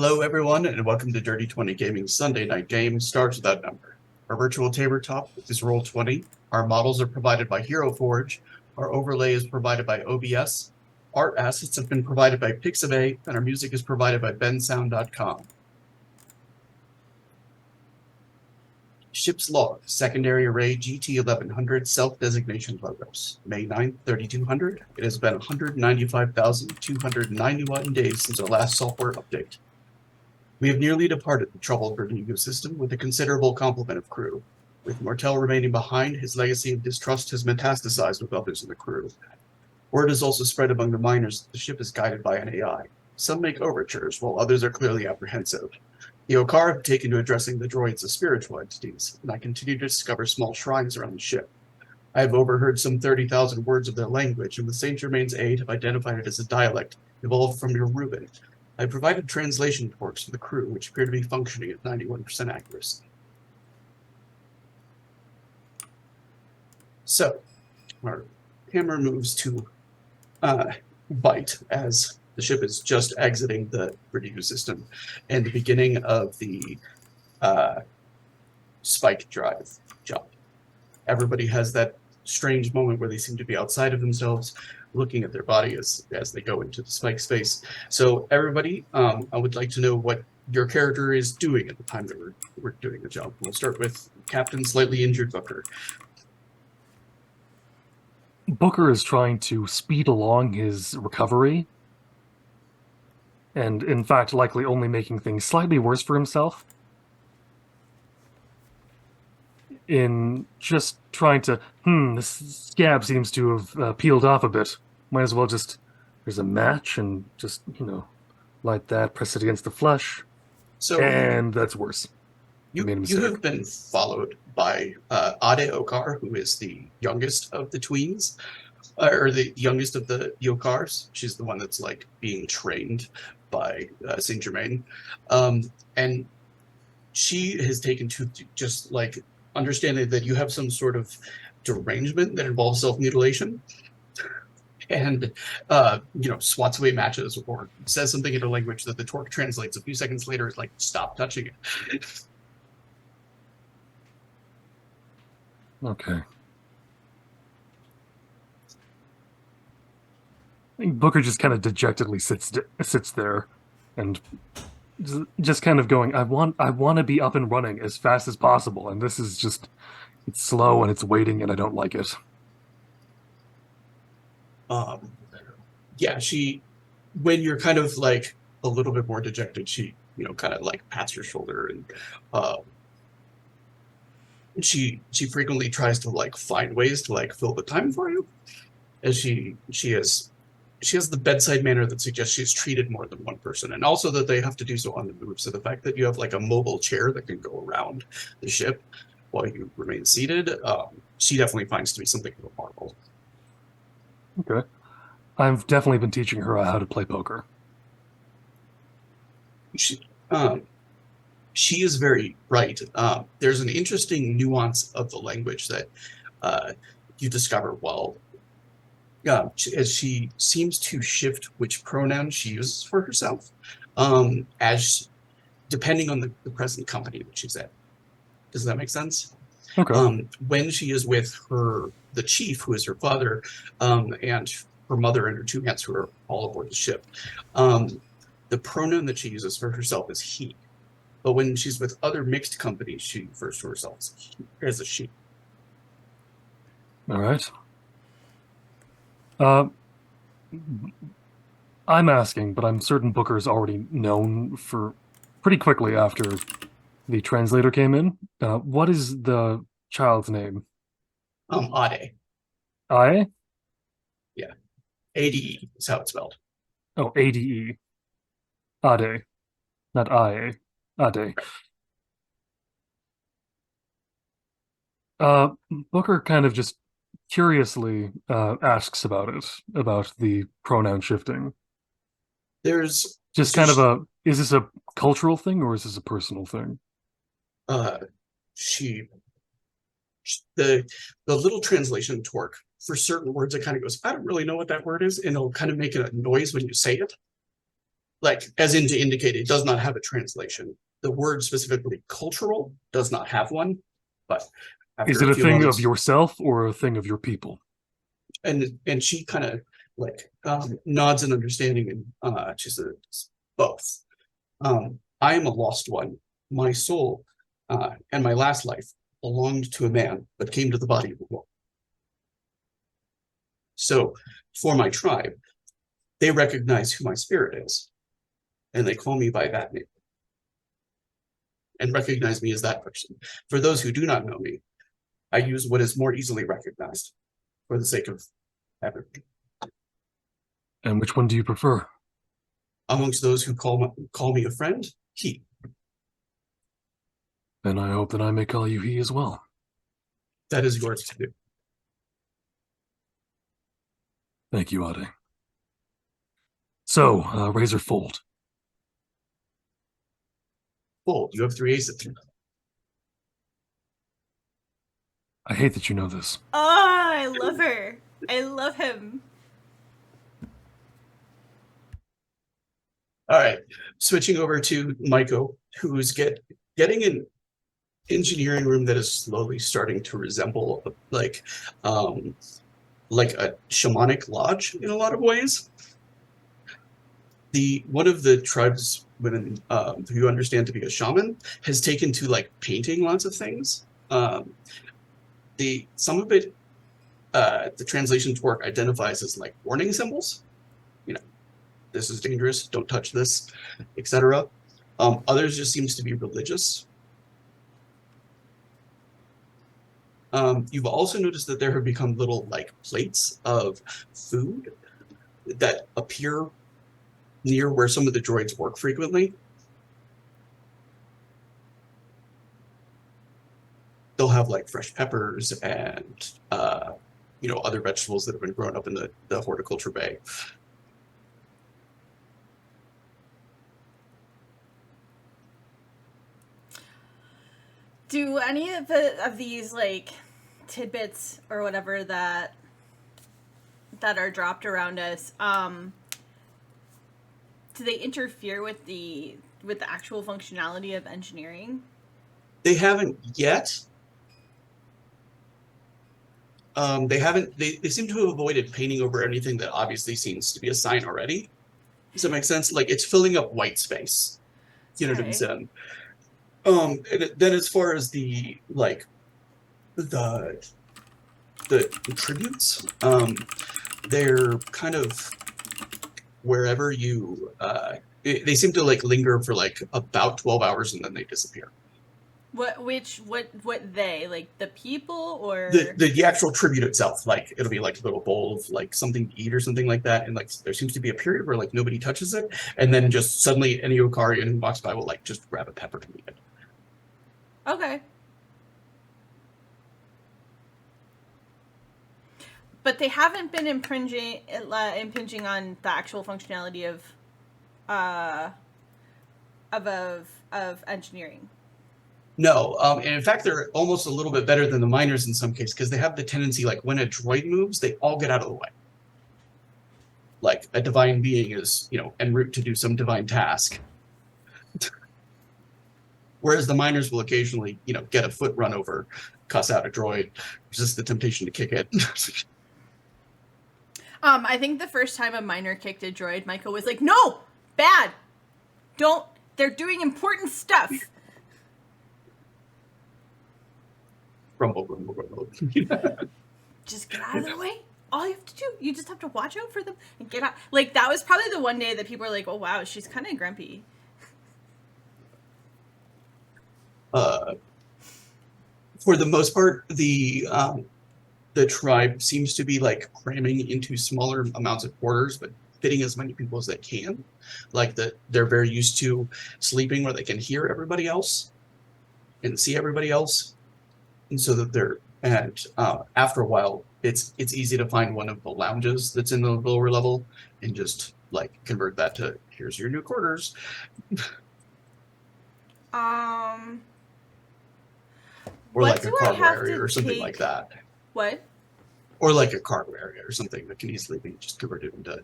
Hello, everyone, and welcome to Dirty 20 Gaming's Sunday Night Game, Stars Without Number. Our virtual tabletop is Roll20. Our models are provided by Hero Forge. Our overlay is provided by OBS. Art assets have been provided by Pixabay, and our music is provided by bensound.com. Ship's log, secondary array GT1100 self-designation logos. May 9th, 3200. It has been 195,291 days since our last software update. We have nearly departed the troubled Gorgeus system with a considerable complement of crew. With Martel remaining behind, his legacy of distrust has metastasized with others in the crew. Word has also spread among the miners that the ship is guided by an AI. Some make overtures, while others are clearly apprehensive. The Okar have taken to addressing the droids as spiritual entities, and I continue to discover small shrines around the ship. I have overheard some 30,000 words of their language, and with Saint Germain's aid have identified it as a dialect evolved from Yoruban. I provided translation reports to the crew, which appear to be functioning at 91% accuracy. So, our camera moves to bite as the ship is just exiting the Gorgeus system and the beginning of the spike drive jump. Everybody has that strange moment where they seem to be outside of themselves, looking at their body as they go into the spike space. So everybody, I would like to know what your character is doing at the time that we're doing the jump. We'll start with Captain Slightly Injured Booker. Booker is trying to speed along his recovery, and in fact likely only making things slightly worse for himself in just trying to, this scab seems to have peeled off a bit. Might as well just, there's a match and just, light that, press it against the flesh, So and that's worse. you have been followed by Ade Okar, who is the youngest of the tweens, or the youngest of the Yokars. She's the one that's like being trained by Saint Germain, and she has taken to just like understanding that you have some sort of derangement that involves self-mutilation, and swats away matches or says something in a language that the Torque translates a few seconds later is like, stop touching it. Okay. Booker just kind of dejectedly sits there and just kind of going, I want to be up and running as fast as possible, and this is just, it's slow and it's waiting and I don't like it. Yeah, when you're kind of like a little bit more dejected, she kind of like pats your shoulder, and she frequently tries to like find ways to like fill the time for you, as she has the bedside manner that suggests she's treated more than one person, and also that they have to do so on the move. So the fact that you have like a mobile chair that can go around the ship while you remain seated, she definitely finds to be something of a marvel. Okay. I've definitely been teaching her how to play poker. She is very bright. There's an interesting nuance of the language that you discover while as she seems to shift which pronoun she uses for herself, as depending on the present company that she's at. Does that make sense? Okay. When she is with the chief, who is her father, and her mother and her two aunts, who are all aboard the ship, the pronoun that she uses for herself is he. But when she's with other mixed companies, she refers to herself as a she. All right. I'm asking, but I'm certain Booker's already known for pretty quickly after the translator came in. What is the child's name? Ade. I? Yeah. ADE is how it's spelled. Oh, ADE. Ade. Not IA. Ade. Booker kind of just curiously asks about it, about the pronoun shifting. There's Just kind of is this a cultural thing or is this a personal thing? The little translation Torque, for certain words, it kind of goes, I don't really know what that word is, and it'll kind of make a noise when you say it. like as in to indicate it does not have a translation. The word specifically cultural does not have one, but Is after it a a few thing of moments, yourself or a thing of your people? and she kind of like nods in understanding, and she says both. I am a lost one. My soul and my last life belonged to a man, but came to the body of a woman. So for my tribe, they recognize who my spirit is, and they call me by that name and recognize me as that person. For those who do not know me, I use what is more easily recognized for the sake of everything. And which one do you prefer? Amongst those who call me a friend, he. Then I hope that I may call you he as well. That is yours to do. Thank you, Ade. So, Razor Fold. Fold, you have 3 aces. I hate that you know this. Oh, I love her. I love him. All right, switching over to Maiko, who's getting an engineering room that is slowly starting to resemble like a shamanic lodge in a lot of ways. One of the tribes women who you understand to be a shaman has taken to like painting lots of things. Some of it, the translation to work identifies as like warning symbols. You know, this is dangerous, don't touch this, etc. Others just seems to be religious. You've also noticed that there have become little like plates of food that appear near where some of the droids work frequently. They'll have like fresh peppers and other vegetables that have been grown up in the horticulture bay. Do any of these like tidbits or whatever that are dropped around us, do they interfere with the actual functionality of engineering? They haven't yet. They haven't. They seem to have avoided painting over anything that obviously seems to be a sign already. Does that make sense? Like it's filling up white space. You know what I'm saying? And then as far as the tributes, they're kind of wherever you. They seem to like linger for like about 12 hours and then they disappear. What they, like the people or the actual tribute itself, like it'll be like a little bowl of like something to eat or something like that, and like there seems to be a period where like nobody touches it, and then just suddenly any Okarian who walks by will like just grab a pepper to eat it. Okay. But they haven't been impinging on the actual functionality of engineering. No, and in fact, they're almost a little bit better than the miners in some cases because they have the tendency, like when a droid moves, they all get out of the way. Like a divine being is, en route to do some divine task. Whereas the miners will occasionally, get a foot run over, cuss out a droid, resist the temptation to kick it. I think the first time a miner kicked a droid, Michael was like, "No, bad. Don't. They're doing important stuff." Rumble, rumble, rumble. Just get out of their way. All you have to do, you just have to watch out for them and get out. Like, that was probably the one day that people were like, "Oh, wow, she's kind of grumpy." For the most part, the tribe seems to be like cramming into smaller amounts of quarters, but fitting as many people as they can. Like they're very used to sleeping where they can hear everybody else and see everybody else, and so that after a while, it's easy to find one of the lounges that's in the lower level and just like convert that to here's your new quarters. Or like a cargo area or something like that. What? Or like a cargo area or something that can easily be just converted into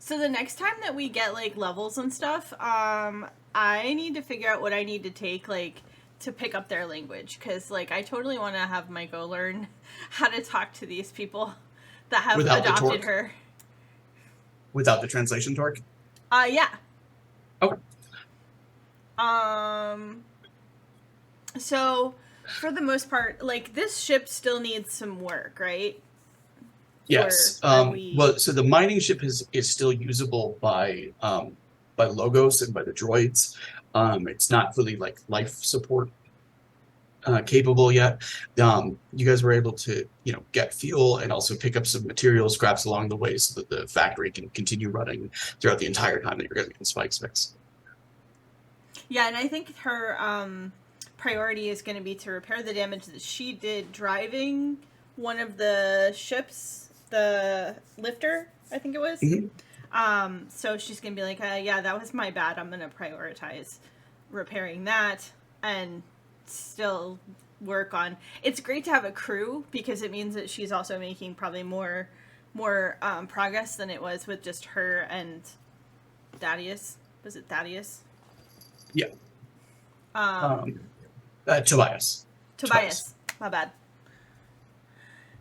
So the next time that we get like levels and stuff, I need to figure out what I need to take like to pick up their language, because like I totally want to have Maiko learn how to talk to these people that have Without the adopted torque? her. Without the translation torque? Yeah. Okay. So for the most part, like this ship still needs some work, right? Yes. Or are we- Well, so the mining ship is still usable by Logos and by the droids. It's not fully like life support capable yet. You guys were able to, you know, get fuel and also pick up some material scraps along the way so that the factory can continue running throughout the entire time that you're going to be in Spike's fix. Yeah, and I think her priority is going to be to repair the damage that she did driving one of the ships, the lifter, I think it was. Mhm. So she's going to be like, yeah, that was my bad. I'm going to prioritize repairing that and still work on. It's great to have a crew because it means that she's also making probably more progress than it was with just her and Thaddeus. Was it Thaddeus? Yeah. Tobias. Tobias. My bad.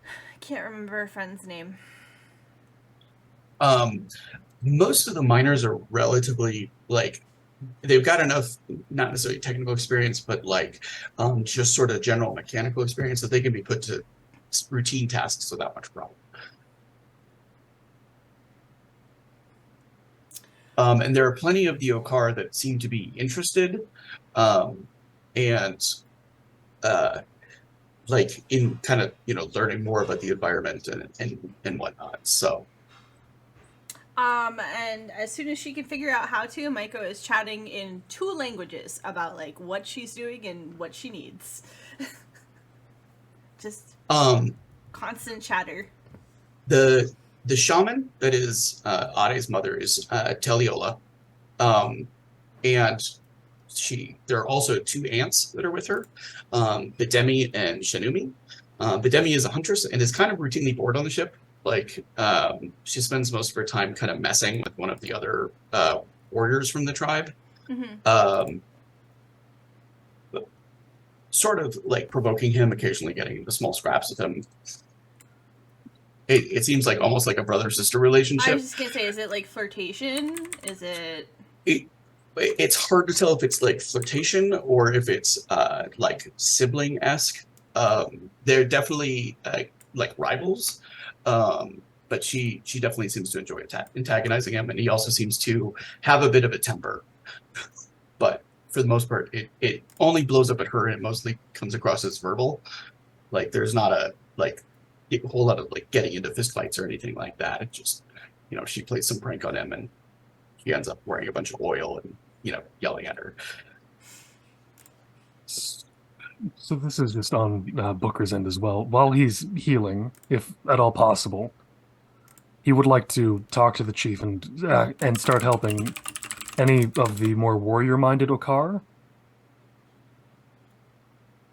I can't remember her friend's name. Most of the miners are relatively like they've got enough, not necessarily technical experience, but like just sort of general mechanical experience that they can be put to routine tasks without much problem. And there are plenty of the Okar that seem to be interested, and like in kind of, you know, learning more about the environment and whatnot. So And as soon as she can figure out how to, Maiko is chatting in 2 languages about like what she's doing and what she needs. Just constant chatter. The shaman that is Ade's mother is Teliola, and there are also 2 aunts that are with her, Bidemi and Shanumi. Bidemi is a huntress and is kind of routinely bored on the ship. Like she spends most of her time kind of messing with one of the other warriors from the tribe. Sort of like provoking him, occasionally getting into small scraps with him. It seems like almost like a brother-sister relationship. I was just gonna say, is it like flirtation? Is it? It's hard to tell if it's like flirtation or if it's like sibling-esque. They're definitely like rivals, but she definitely seems to enjoy antagonizing him, and he also seems to have a bit of a temper. But for the most part, it only blows up at her, and it mostly comes across as verbal. Like there's not a whole lot of like getting into fistfights or anything like that. It just, you know, she plays some prank on him and he ends up wearing a bunch of oil and, you know, yelling at her. So this is just on Booker's end as well. While he's healing, if at all possible, he would like to talk to the chief and start helping any of the more warrior-minded Okar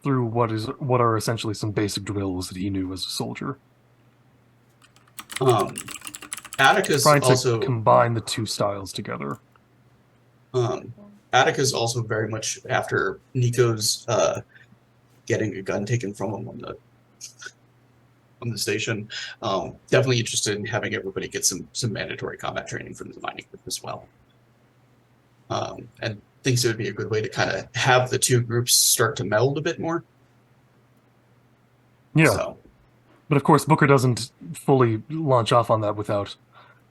through what are essentially some basic drills that he knew as a soldier. Atticus Trying to also combine the 2 styles together. Atticus also very much after Nico's getting a gun taken from him on the station, definitely interested in having everybody get some mandatory combat training from the mining group as well. And thinks it would be a good way to kind of have the 2 groups start to meld a bit more. Yeah. So. But of course, Booker doesn't fully launch off on that without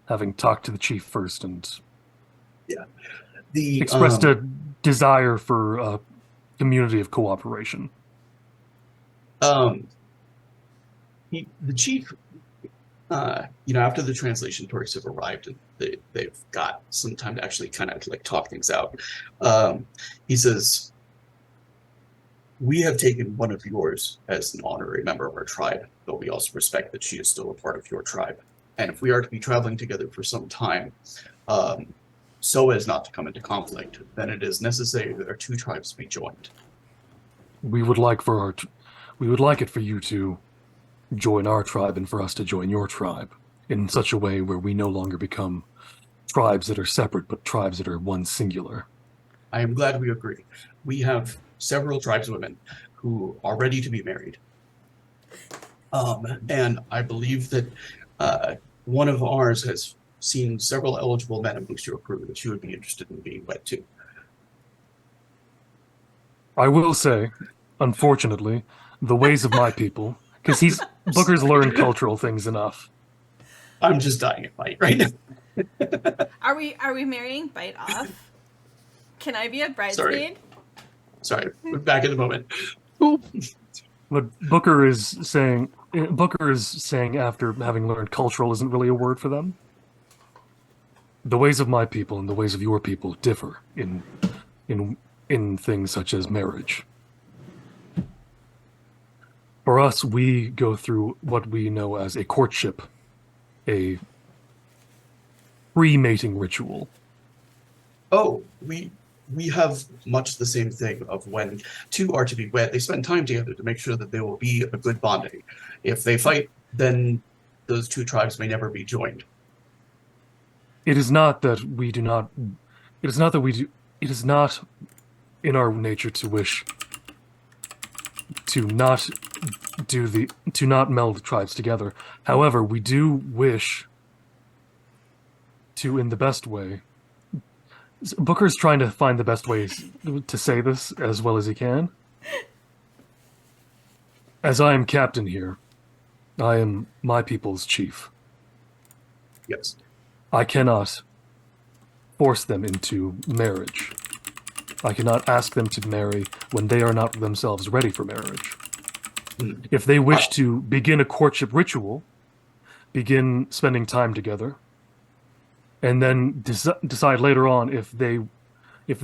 having talked to the chief first and expressed a desire for a community of cooperation. The chief, you know, after the translation tourists have arrived and they've got some time to actually kind of like talk things out, he says, "We have taken one of yours as an honorary member of our tribe, but we also respect that she is still a part of your tribe. And if we are to be traveling together for some time, so as not to come into conflict, then it is necessary that our 2 tribes be joined." We would like it for you to join our tribe and for us to join your tribe in such a way where we no longer become tribes that are separate, but tribes that are one singular. I am glad we agree. We have several tribeswomen who are ready to be married. And I believe that one of ours has seen several eligible men amongst your crew that you would be interested in being wed to. I will say, unfortunately, the ways of my people, because Booker's learned cultural things enough. I'm just dying at fight right now. Are we marrying Bite Off? Can I be a bridesmaid? Sorry, we're back in the moment. What Booker is saying after having learned cultural isn't really a word for them. The ways of my people and the ways of your people differ in things such as marriage. For us, we go through what we know as a courtship, a pre-mating ritual. Oh, we have much the same thing of when two are to be wed, they spend time together to make sure that there will be a good bonding. If they fight, then those two tribes may never be joined. It is not that we do not. It is not that we do. It is not in our nature to wish to not meld tribes together. However, we do wish to, in the best way. Booker's trying to find the best ways to say this as well as he can. As I am captain here, I am my people's chief. Yes. I cannot force them into marriage. I cannot ask them to marry when they are not themselves ready for marriage. If they wish to begin a courtship ritual, begin spending time together, and then decide later on if they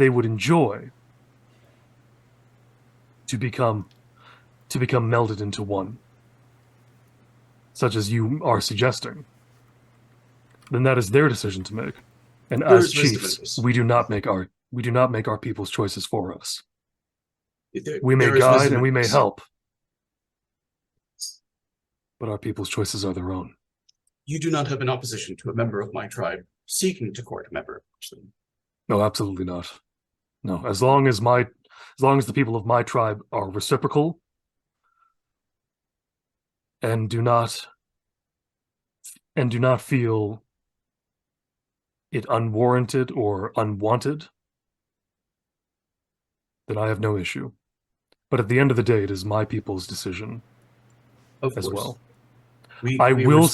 would enjoy to become melded into one, such as you are suggesting, then that is their decision to make. And as chiefs, we do not make our people's choices for us. We may guide and we may help, but our people's choices are their own. You do not have an opposition to a member of my tribe seeking to court a member. No, absolutely not. No, as long as the people of my tribe are reciprocal and do not feel it unwarranted or unwanted, then I have no issue. But at the end of the day, it is my people's decision as well. I will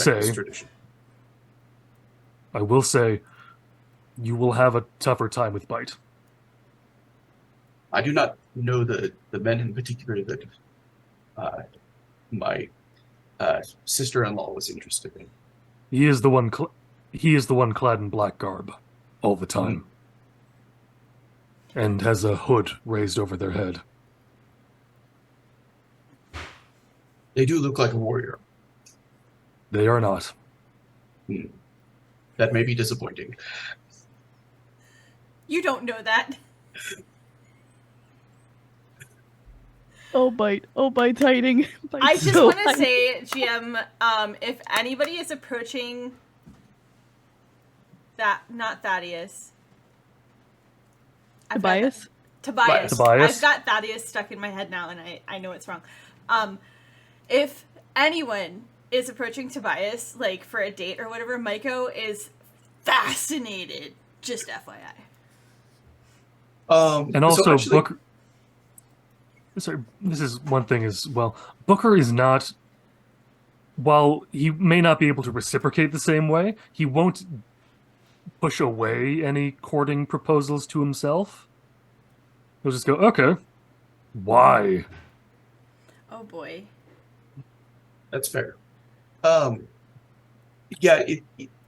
say, you will have a tougher time with Bite. I do not know the men in particular that my sister-in-law was interested in. He is the one clad in black garb all the time, and has a hood raised over their head. They do look like a warrior. They are not. That may be disappointing. You don't know that. Oh, Bite's hiding. I just want to say, GM, if anybody is approaching not Thaddeus. Tobias? Tobias. I've got Thaddeus stuck in my head now, and I know it's wrong. If anyone is approaching Tobias, like, for a date or whatever, Maiko is fascinated. Just FYI. And also, so actually, Booker... Sorry, this is one thing as well. Booker is not... While he may not be able to reciprocate the same way, he won't push away any courting proposals to himself. He'll just go, okay, why? Oh boy. That's fair. Yeah,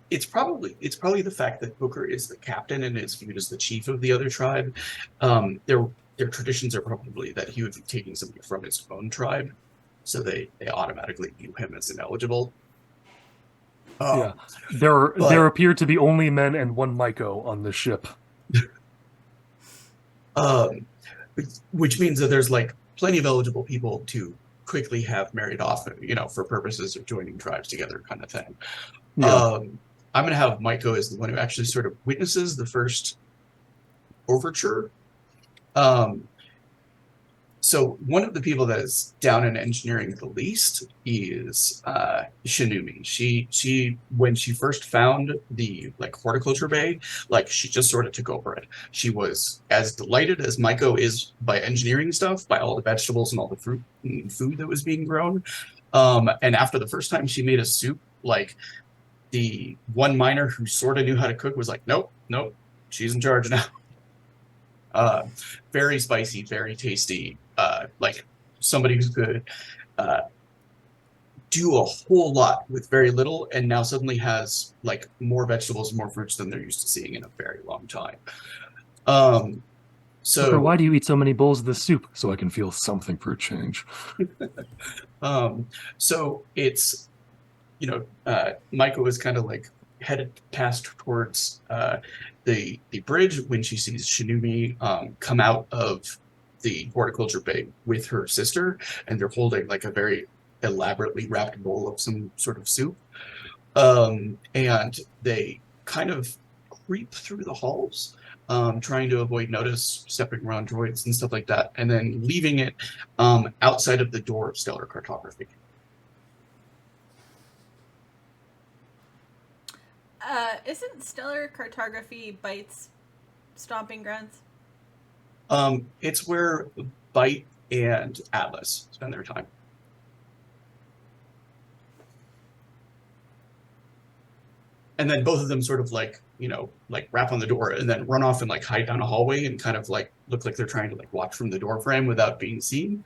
it's probably the fact that Booker is the captain and is viewed as the chief of the other tribe. Their traditions are probably that he would be taking somebody from his own tribe, so they automatically view him as ineligible. Yeah, there appear to be only men and one Maiko on the ship. Which means that there's like plenty of eligible people to quickly have married off, for purposes of joining tribes together, kind of thing. Yeah. I'm going to have Maiko as the one who actually sort of witnesses the first overture. So one of the people that is down in engineering the least is Shinumi. She when she first found the like horticulture bay, like she just sort of took over it. She was as delighted as Maiko is by engineering stuff, by all the vegetables and all the fruit and food that was being grown. And after the first time she made a soup, like the one miner who sort of knew how to cook was like, nope, she's in charge now. Very spicy, very tasty. Like somebody who could do a whole lot with very little, and now suddenly has like more vegetables and more fruits than they're used to seeing in a very long time. Booker, why do you eat so many bowls of this soup? So I can feel something for a change. So it's, Maiko is kind of like headed past towards the bridge when she sees Shinumi come out of the horticulture bay with her sister, and they're holding like a very elaborately wrapped bowl of some sort of soup. And they kind of creep through the halls, trying to avoid notice, stepping around droids and stuff like that, and then leaving it outside of the door of stellar cartography. Isn't stellar cartography Bite's stomping grounds? It's where Bite and Atlas spend their time. And then both of them sort of like, like rap on the door and then run off and like hide down a hallway and kind of like look like they're trying to like watch from the door frame without being seen.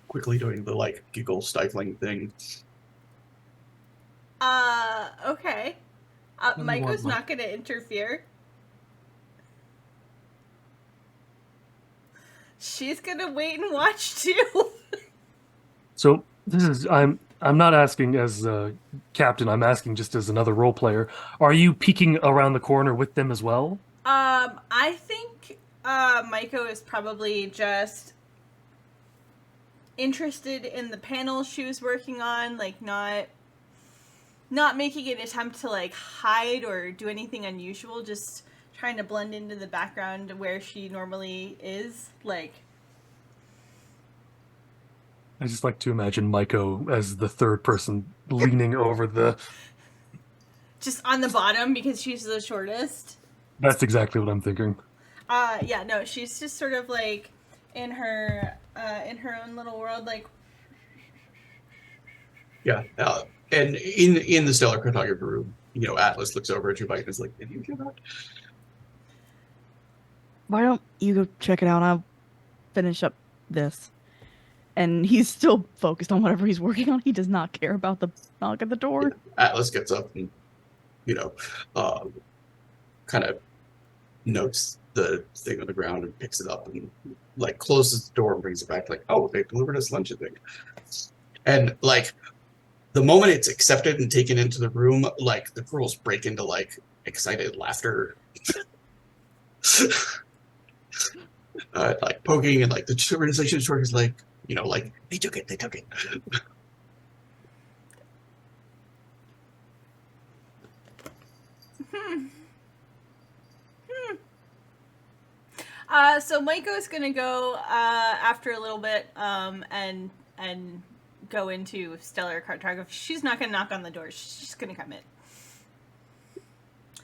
Quickly doing the like giggle stifling thing. Okay. Maiko's not going to interfere. She's going to wait and watch too. So this is I'm not asking as captain. I'm asking just as another role player. Are you peeking around the corner with them as well? I think Maiko is probably just interested in the panel she was working on, like not making an attempt to like hide or do anything unusual, just trying to blend into the background where she normally is. Like, I just like to imagine Maiko as the third person leaning over the. Just on the bottom because she's the shortest. That's exactly what I'm thinking. Yeah, no, she's just sort of like in her own little world, like. Yeah. And in the stellar cartography room, Atlas looks over at you, Bite, and is like, "Did you hear that?" Why don't you go check it out? I'll finish up this. And he's still focused on whatever he's working on. He does not care about the knock at the door. Yeah. Atlas gets up and, kind of notes the thing on the ground and picks it up and like closes the door and brings it back. Like, oh, they delivered us lunch, I think. And like the moment it's accepted and taken into the room, like the girls break into like excited laughter. Like poking and like the organization short is like, like they took it. So Maiko's gonna go after a little bit and go into stellar cartography. She's not gonna knock on the door. She's just gonna come in.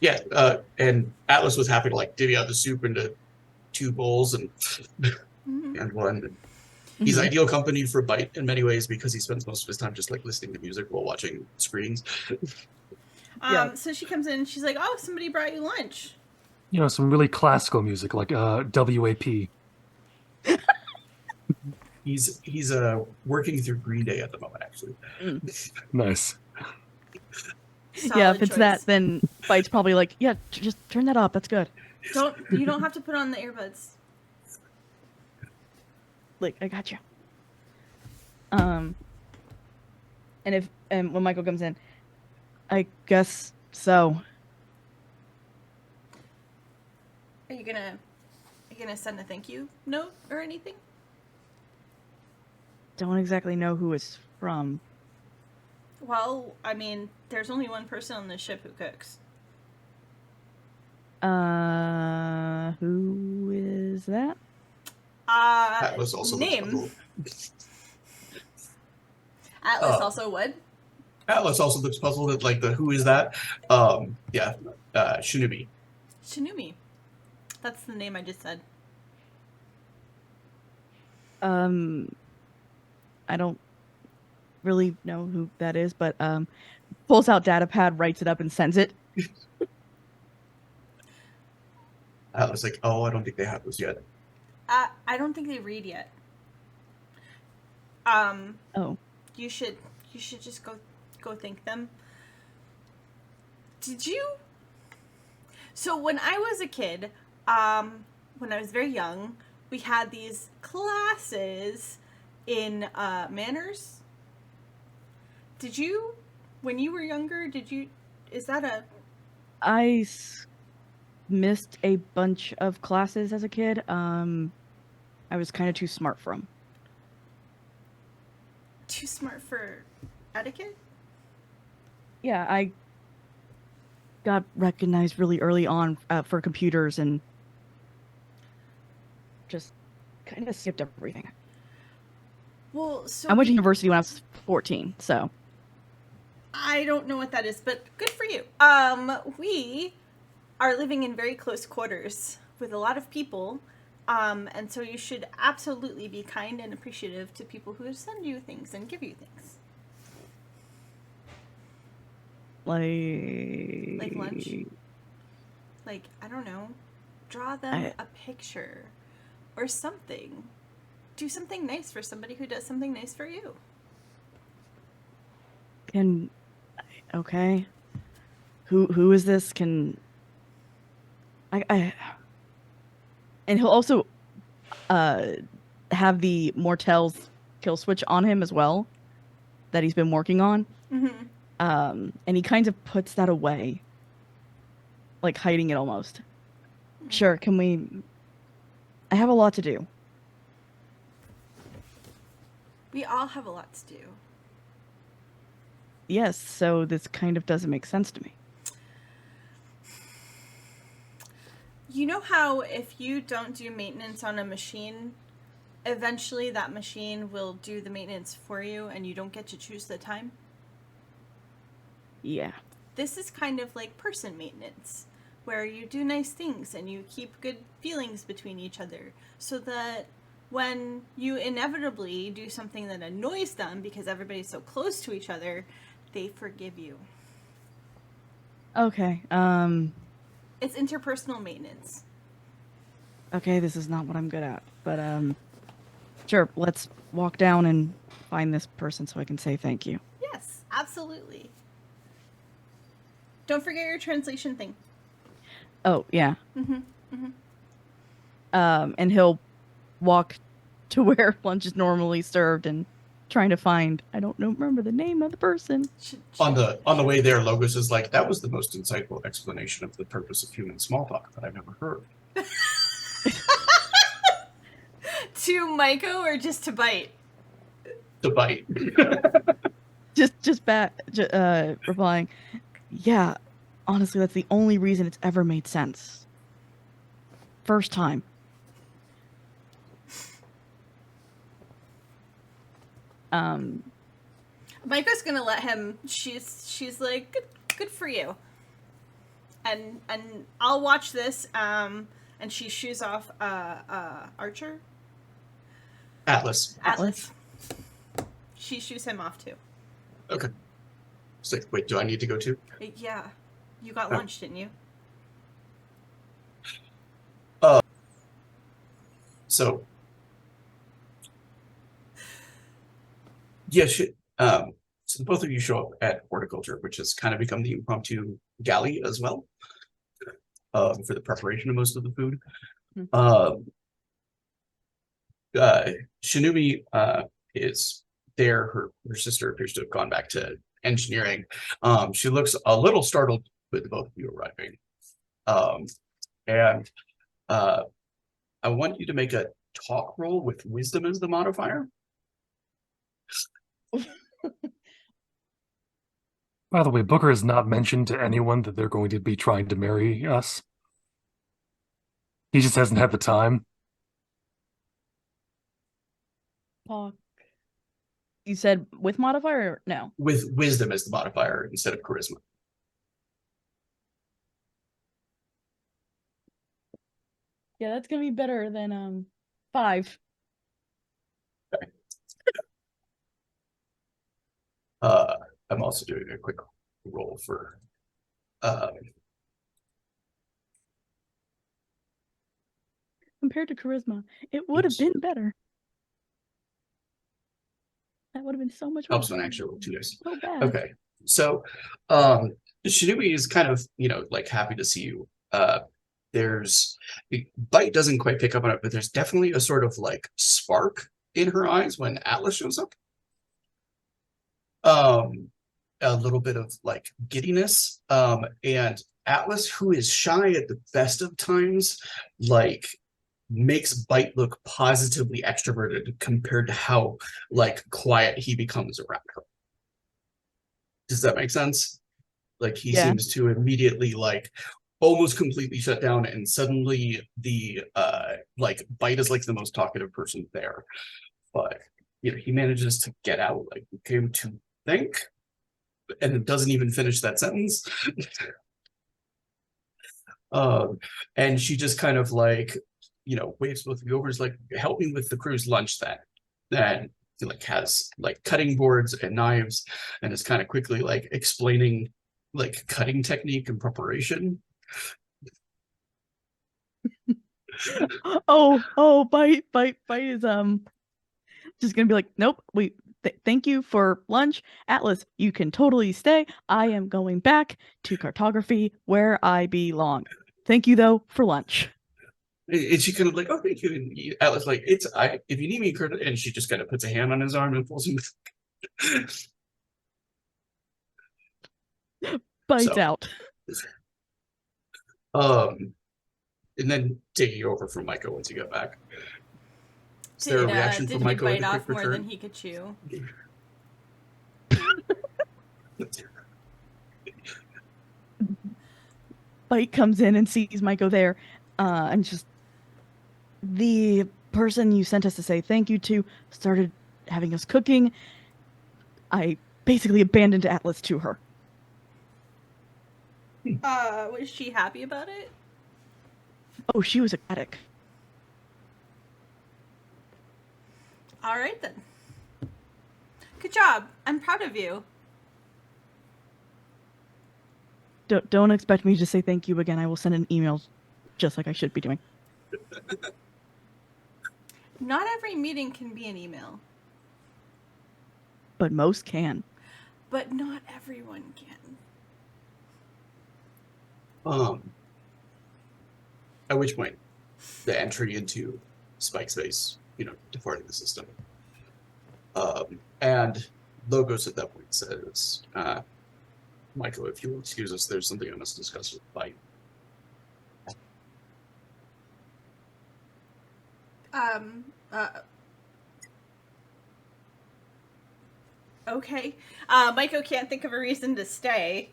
Yeah, and Atlas was happy to like divvy out the soup into 2 bowls and and one. He's ideal company for Bite in many ways because he spends most of his time just like listening to music while watching screens. So she comes in and she's like, "Oh, somebody brought you lunch." Some really classical music like WAP. He's working through Green Day at the moment, actually. Nice. Yeah, if it's that, then Bite's probably like, yeah, just turn that up. That's good. You don't have to put on the earbuds. Like, I got you. And when Michael comes in, I guess so. Are you gonna send a thank you note or anything? Don't exactly know who it's from. Well, I mean, there's only one person on the ship who cooks. Who is that? Atlas also looks Name. puzzled. Atlas Oh. also would. Atlas also looks puzzled at like the who is that? Shinobi. Shinumi. That's the name I just said. I don't really know who that is, but pulls out datapad, writes it up, and sends it. Atlas like, oh, I don't think they have those yet. I don't think they read yet. Oh, You should just go thank them. Did you? So when I was a kid, when I was very young, we had these classes in manners. Did you, when you were younger, is that a... I missed a bunch of classes as a kid. I was kind of too smart for them. Too smart for etiquette? Yeah, I got recognized really early on for computers and just kind of skipped everything. Well, so I went to university when I was 14, so I don't know what that is, but good for you. We are living in very close quarters with a lot of people, and so you should absolutely be kind and appreciative to people who send you things and give you things. Like lunch? Like, I don't know, draw them a picture or something. Do something nice for somebody who does something nice for you. Okay. Who is this? And he'll also have the Mortel's kill switch on him as well that he's been working on. Mm-hmm. And he kind of puts that away, like hiding it almost. Mm-hmm. Sure, I have a lot to do. We all have a lot to do. Yes, so this kind of doesn't make sense to me. You know how if you don't do maintenance on a machine, eventually that machine will do the maintenance for you and you don't get to choose the time? Yeah. This is kind of like person maintenance, where you do nice things and you keep good feelings between each other so that when you inevitably do something that annoys them because everybody's so close to each other, they forgive you. Okay. It's interpersonal maintenance. Okay, this is not what I'm good at, but sure, let's walk down and find this person so I can say thank you. Yes, absolutely. Don't forget your translation thing. Oh, yeah. Mm-hmm. Mm-hmm. And he'll walk to where lunch is normally served and trying to find, I don't know, remember the name of the person. On the way there, Logos is like, that was the most insightful explanation of the purpose of human small talk that I've ever heard. To Maiko or just to Bite? To Bite. replying, yeah, honestly, that's the only reason it's ever made sense. First time. Maiko's gonna let him. She's like, good for you. And I'll watch this. And she shoos off Archer. Atlas. She shoos him off too. Okay. It's like, wait, do I need to go too? Yeah, you got lunch, didn't you? So, yeah, so the both of you show up at horticulture, which has kind of become the impromptu galley as well, for the preparation of most of the food. Shinumi is there. Her sister appears to have gone back to engineering. She looks a little startled with both of you arriving. And I want you to make a talk roll with wisdom as the modifier. By the way, Booker has not mentioned to anyone that they're going to be trying to marry us. He just hasn't had the time. Talk. You said with modifier or no? With wisdom as the modifier instead of charisma. Yeah, that's gonna be better than 5. I'm also doing a quick roll for Compared to charisma, it would have been better. That would have been so much helps better. when I actually roll 2 dice. So bad. Okay, so Shinui is kind of, like happy to see you. There's Bite doesn't quite pick up on it, but there's definitely a sort of like spark in her eyes when Atlas shows up. A little bit of like giddiness. And Atlas, who is shy at the best of times, like makes Bite look positively extroverted compared to how like quiet he becomes around her. Does that make sense? Like he Yeah. seems to immediately like almost completely shut down, and suddenly the like Bite is like the most talkative person there. But he manages to get out like we came to think, and it doesn't even finish that sentence. And she just kind of like waves both of you over, is like, help me with the crew's lunch then. Then he like has like cutting boards and knives and is kind of quickly like explaining like cutting technique and preparation. Bite is just gonna be like, nope, thank you for lunch. Atlas, you can totally stay. I am going back to cartography where I belong. Thank you though for lunch. And she kind of like, oh, thank you. And Atlas like, if you need me, and she just kind of puts a hand on his arm and pulls him. Bites out. And then taking over from Micah once you get back. Is there a reaction from Micah? Did he bite off more than he could chew? Bite comes in and sees Micah there, and just the person you sent us to say thank you to started having us cooking. I basically abandoned Atlas to her. Was she happy about it? Oh, she was ecstatic. All right then. Good job. I'm proud of you. Don't expect me to say thank you again. I will send an email just like I should be doing. Not every meeting can be an email. But most can. But not everyone can. At which point, the entry into Spike Space, departing the system. And Logos at that point says, Michael, if you'll excuse us, there's something I must discuss with Bite. Okay. Maiko can't think of a reason to stay.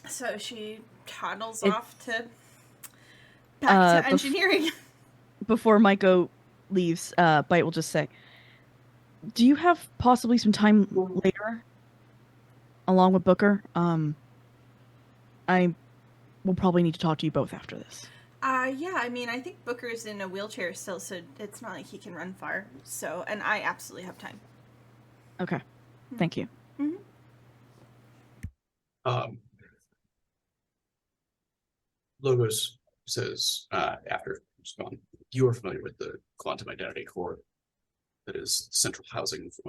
So she toddles off to back to engineering. Before Maiko leaves, Bite will just say, do you have possibly some time later along with Booker? I will probably need to talk to you both after this. Yeah, I mean, I think Booker's in a wheelchair still, so it's not like he can run far. So, and I absolutely have time. Okay. Thank you. Mm-hmm. Logos says, after he's gone, you are familiar with the quantum identity core that is central housing for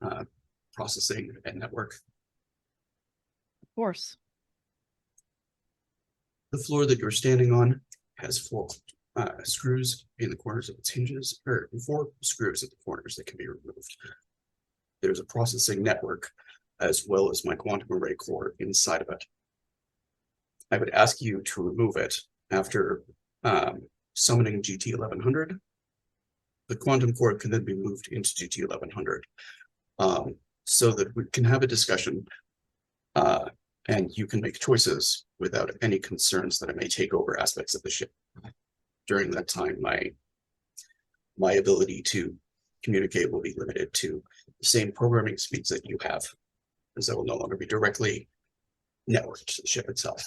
my processing and network. Of course. The floor that you're standing on has 4 screws in the corners of its hinges, or 4 screws at the corners that can be removed. There's a processing network as well as my quantum array core inside of it. I would ask you to remove it after summoning GT1100. The quantum core can then be moved into GT1100. so that we can have a discussion, and you can make choices without any concerns that I may take over aspects of the ship. During that time, my ability to communicate will be limited to the same programming speeds that you have, as I will no longer be directly networked to the ship itself.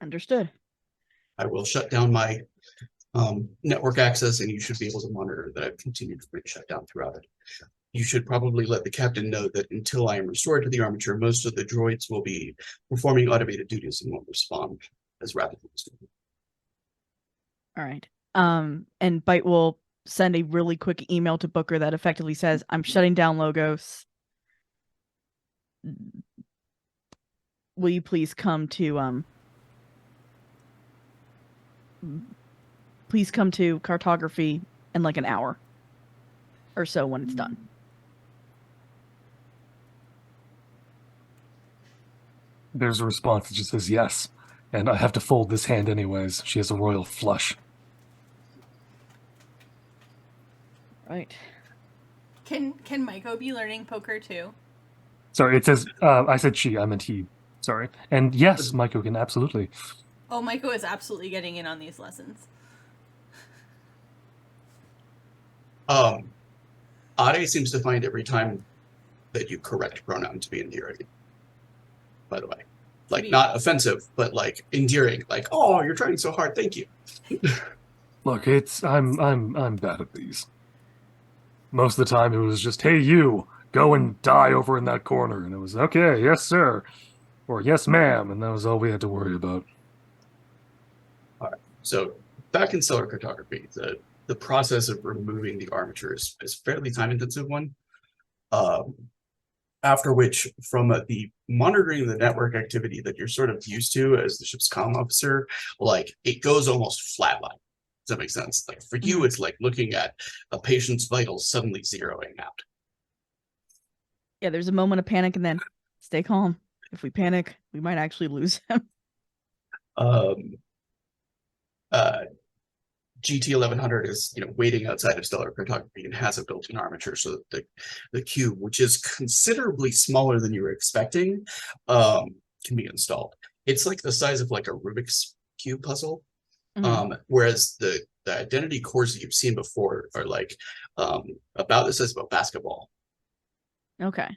Understood. I will shut down my network access, and you should be able to monitor that I've continued to remain shut down throughout it. You should probably let the captain know that until I am restored to the armature, most of the droids will be performing automated duties and won't respond as rapidly as normal. All right. And Bite will send a really quick email to Booker that effectively says, I'm shutting down Logos. Will you please come to cartography in like an hour or so when it's done. There's a response that just says yes, and I have to fold this hand anyways. She has a royal flush. Right. Can Maiko be learning poker too? Sorry, it says, I said she, I meant he. Sorry. And yes, Maiko can absolutely. Oh, Maiko is absolutely getting in on these lessons. Ade seems to find every time that you correct pronoun to be endearing. By the way, like not offensive, but like endearing. Like, oh, you're trying so hard. Thank you. Look, I'm bad at these. Most of the time, it was just, hey, you, go and die over in that corner, and it was okay, yes, sir, or yes, ma'am, and that was all we had to worry about. All right. So back in stellar cartography, the process of removing the armature is a fairly time-intensive one. After which, from the monitoring the network activity that you're sort of used to as the ship's comm officer, like it goes almost flatline. Does that make sense? Like for you, it's like looking at a patient's vitals suddenly zeroing out. Yeah, there's a moment of panic and then stay calm. If we panic, we might actually lose him. GT 1100 is, waiting outside of stellar cartography and has a built-in armature, so that the cube, which is considerably smaller than you were expecting, can be installed. It's like the size of like a Rubik's cube puzzle, whereas the identity cores that you've seen before are like about the size of a basketball. Okay.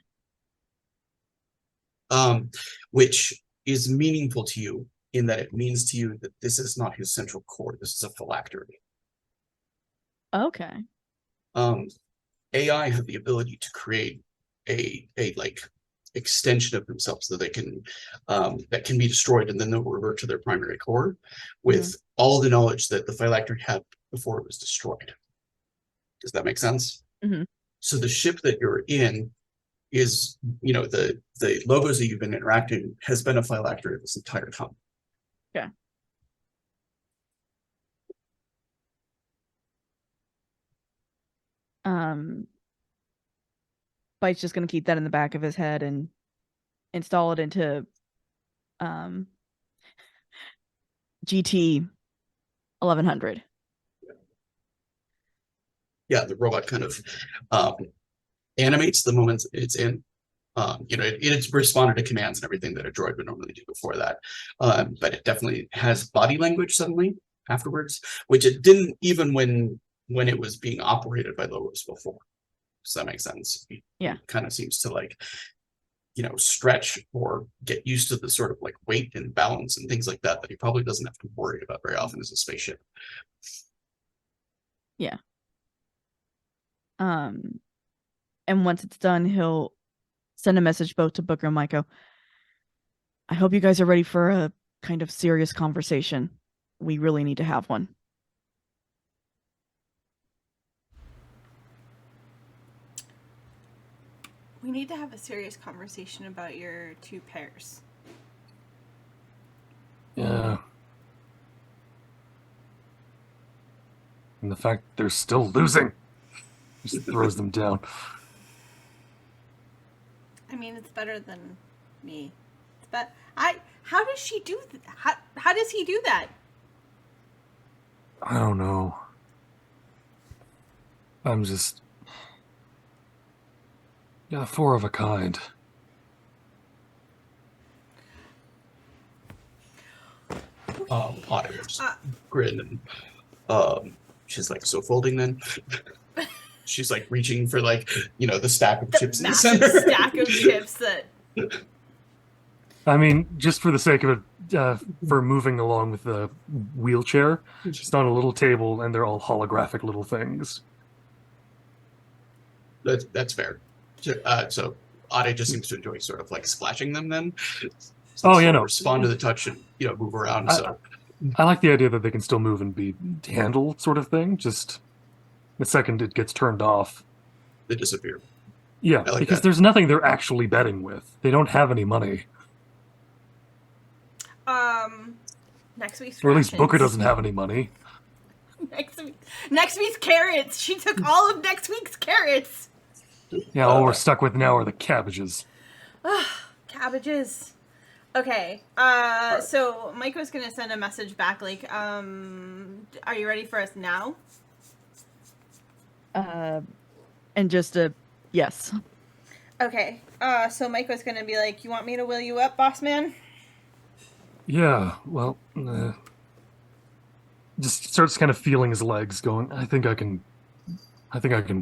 Which is meaningful to you in that it means to you that this is not his central core. This is a phylactery. Okay. AI have the ability to create a like extension of themselves so they can that can be destroyed, and then they'll revert to their primary core with all the knowledge that the phylactery had before it was destroyed. Does that make sense? So the ship that you're in is, the logos that you've been interacting has been a phylactery this entire time. Yeah. Bite's just gonna keep that in the back of his head and install it into GT 1100. Yeah, the robot kind of animates the moment it's in. It's responded to commands and everything that a droid would normally do before that. But it definitely has body language suddenly afterwards, which it didn't even when it was being operated by Logos before. Does that make sense? Yeah. It kind of seems to like, stretch or get used to the sort of like weight and balance and things like that he probably doesn't have to worry about very often as a spaceship. Yeah. And once it's done, he'll send a message both to Booker and Maiko. I hope you guys are ready for a kind of serious conversation. We really need to have one. We need to have a serious conversation about your two pairs. Yeah. And the fact they're still losing just throws them down. I mean, it's better than me. But how does she do that? How does he do that? I don't know. I'm just... Yeah, four of a kind. Otto just Uh, grin and she's like, so folding then? She's like reaching for like, the stack of the chips in the massive center. stack of chips that. I mean, just for the sake of it, for moving along with the wheelchair, it's on a little table, and they're all holographic little things. That's fair. So Ade just seems to enjoy sort of like splashing them then. Oh, Sort yeah, of no. respond to the touch and move around. So I like the idea that they can still move and be handled, sort of thing. Just the second it gets turned off. they disappear. Yeah, I like because that. there's nothing they're actually betting with. They don't have any money. Next week's Or at least Booker rations. doesn't have any money. Next week's carrots. She took all of next week's carrots. Yeah, all we're stuck with now are the cabbages. Cabbages. Okay. So Mike was gonna send a message back like, are you ready for us now? And just a yes. Okay. So Mike was gonna be like, you want me to will you up, boss man? Yeah, well, just starts kind of feeling his legs, going, I think I can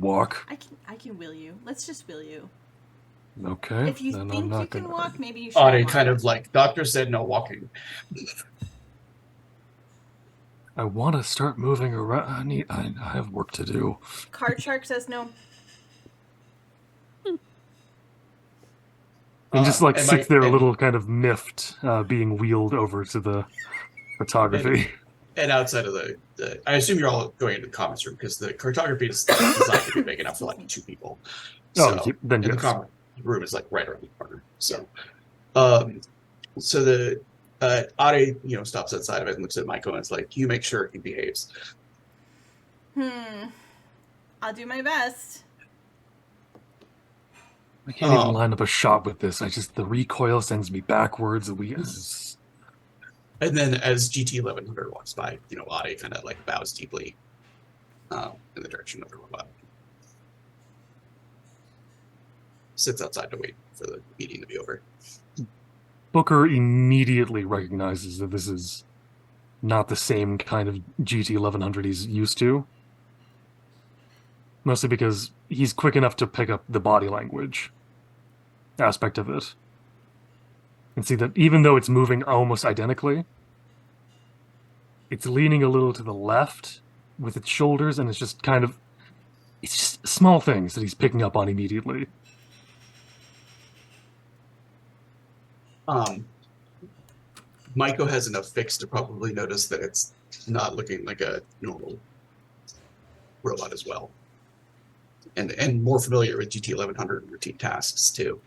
walk. I can will you. Let's just will you. Okay. If you then think I'm not you can gonna... walk, maybe you should. Ade kind of like, doctor said no walking. I want to start moving around. I have work to do. Card Shark says no. And just like and sits there a and- little kind of miffed, being wheeled over to the photography. And outside of the I assume you're all going into the conference room because the cartography is designed to be big enough for like 2 people. So then and yes. the conference room is like right around the corner. So, so the Ade stops outside of it and looks at Michael and it's like, you make sure he behaves. I'll do my best. I can't even line up a shot with this. The recoil sends me backwards. And then as GT 1100 walks by, Ade kind of like bows deeply in the direction of the robot. Sits outside to wait for the meeting to be over. Booker immediately recognizes that this is not the same kind of GT 1100 he's used to. Mostly because he's quick enough to pick up the body language aspect of it. And see that even though it's moving almost identically, it's leaning a little to the left with its shoulders, and it's just small things that he's picking up on immediately. Maiko has enough fix to probably notice that it's not looking like a normal robot as well. And more familiar with GT 1100 routine tasks too.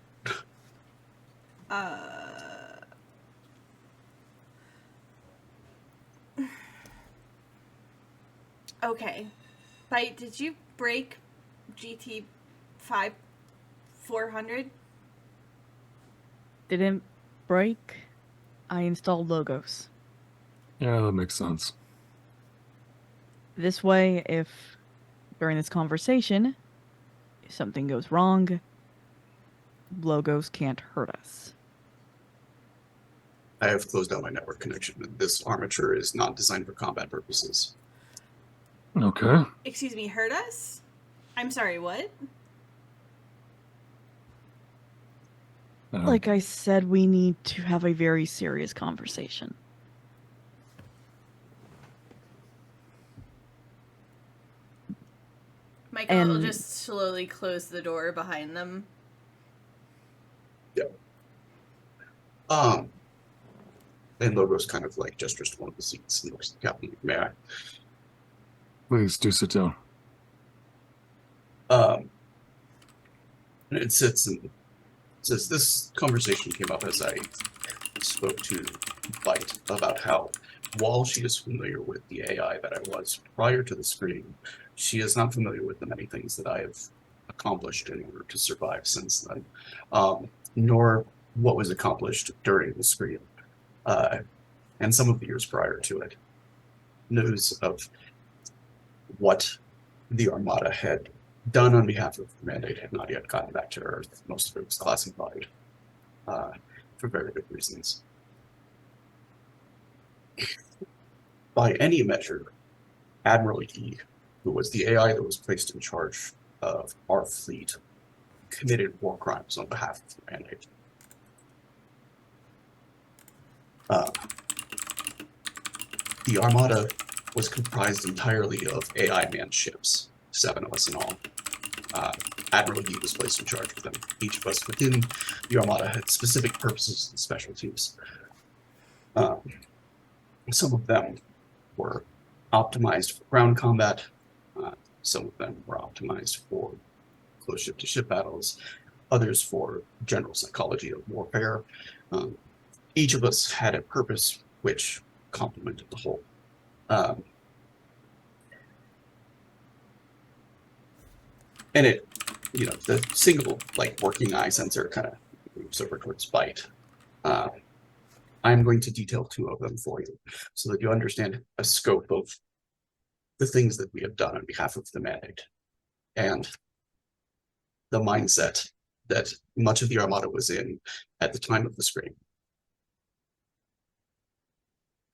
Okay. Bite, did you break GT 400? Didn't break. I installed logos. Yeah, that makes sense. This way, if during this conversation, if something goes wrong, logos can't hurt us. I have closed down my network connection. This armature is not designed for combat purposes. Okay. Excuse me, hurt us? I'm sorry, what? Like I said, we need to have a very serious conversation. Michael will just slowly close the door behind them. Yep. And Logos kind of like gestures to one of the seats and looks at the captain. May I? Please do sit down. And it sits and says, this conversation came up as I spoke to Light about how, while she is familiar with the AI that I was prior to the screen, she is not familiar with the many things that I have accomplished in order to survive since then, nor what was accomplished during the screen, and some of the years prior to it. News of what the Armada had done on behalf of the Mandate had not yet gotten back to Earth. Most of it was classified for very good reasons. By any measure, Admiral E, who was the AI that was placed in charge of our fleet, committed war crimes on behalf of the Mandate. The Armada was comprised entirely of AI manned ships, 7 of us in all. Admiral E was placed in charge of them. Each of us within the Armada had specific purposes and specialties. Some of them were optimized for ground combat. Some of them were optimized for close ship-to-ship battles. Others for general psychology of warfare. Each of us had a purpose which complemented the whole. And it, you know, the single like working eye sensor kind of moves over towards bite. I'm going to detail 2 of them for you so that you understand a scope of the things that we have done on behalf of the Mandate and the mindset that much of the Armada was in at the time of the scream.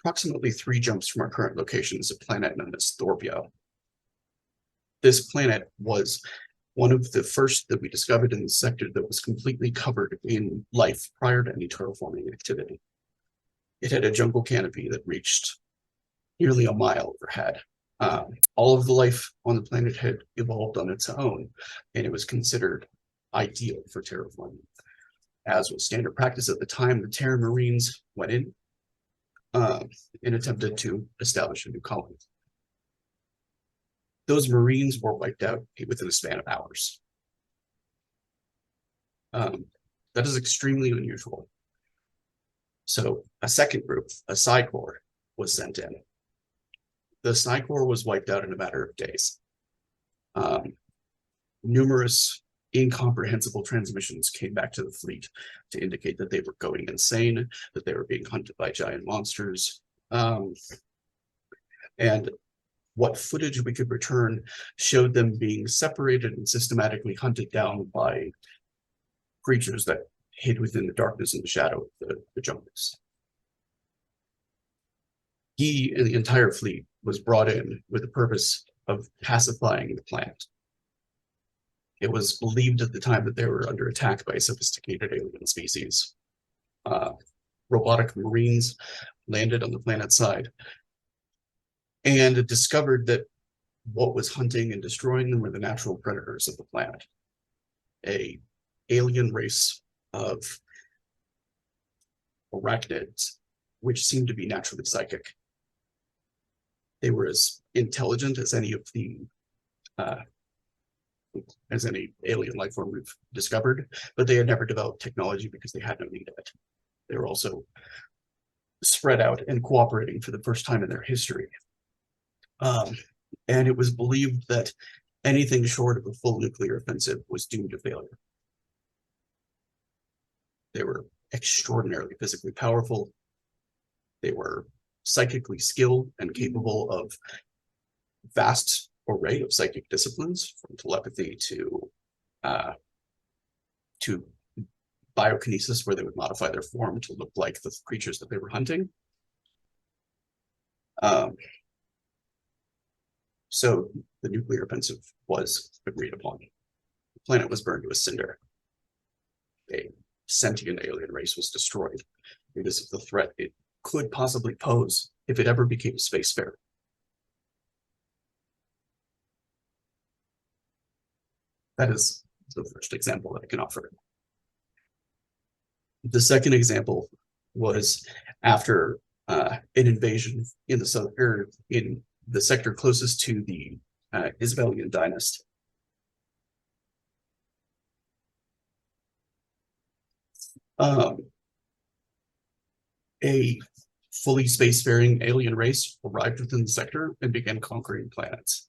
Approximately 3 jumps from our current location is a planet known as Thorbia. This planet was one of the first that we discovered in the sector that was completely covered in life prior to any terraforming activity. It had a jungle canopy that reached nearly a mile overhead. All of the life on the planet had evolved on its own, and it was considered ideal for terraforming. As was standard practice at the time, the Terran Marines went in and attempted to establish a new colony. Those Marines were wiped out within a span of hours. That is extremely unusual. So a second group, a Psi Corps, was sent in. The Psi Corps was wiped out in a matter of days. Numerous incomprehensible transmissions came back to the fleet to indicate that they were going insane, that they were being hunted by giant monsters. And what footage we could return showed them being separated and systematically hunted down by creatures that hid within the darkness and the shadow of the jungles. He and the entire fleet was brought in with the purpose of pacifying the planet. It was believed at the time that they were under attack by a sophisticated alien species. Robotic Marines landed on the planet's side and discovered that what was hunting and destroying them were the natural predators of the planet. An alien race of arachnids, which seemed to be naturally psychic. They were as intelligent as any of the as any alien life form we've discovered, but they had never developed technology because they had no need of it. They were also spread out and cooperating for the first time in their history. And it was believed that anything short of a full nuclear offensive was doomed to failure. They were extraordinarily physically powerful. They were psychically skilled and capable of vast array of psychic disciplines, from telepathy to biokinesis, where they would modify their form to look like the creatures that they were hunting. So the nuclear offensive was agreed upon. The planet was burned to a cinder. A sentient alien race was destroyed because of the threat it could possibly pose if it ever became spacefaring. That is the first example that I can offer. The second example was after an invasion in the sector closest to the Isabelian dynasty. A fully spacefaring alien race arrived within the sector and began conquering planets.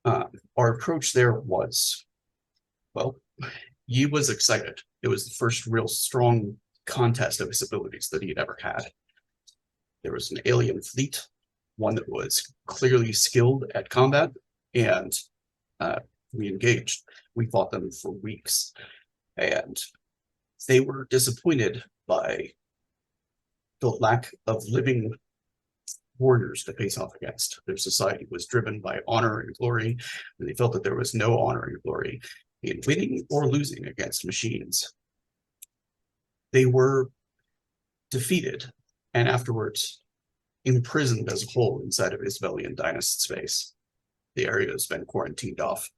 Our approach there was, well, Yi was excited. It was the first real strong contest of his abilities that he had ever had. There was an alien fleet, one that was clearly skilled at combat and we engaged. We fought them for weeks, and they were disappointed by the lack of living warriors to face off against. Their society was driven by honor and glory, and they felt that there was no honor and glory in winning or losing against machines. They were defeated and afterwards imprisoned as a whole inside of Isabelian dynast space. The area has been quarantined off.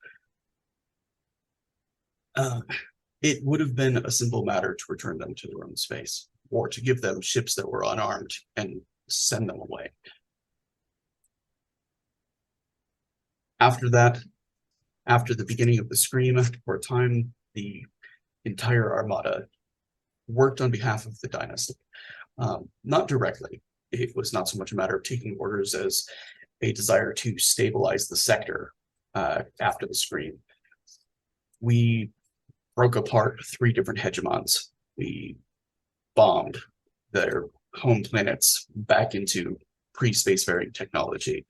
It would have been a simple matter to return them to their own space, or to give them ships that were unarmed and send them away. After that, after the beginning of the Scream, for a time, the entire Armada worked on behalf of the dynasty. Not directly. It was not so much a matter of taking orders as a desire to stabilize the sector after the Scream. We broke apart 3 different hegemons. We bombed their home planets back into pre-spacefaring technology.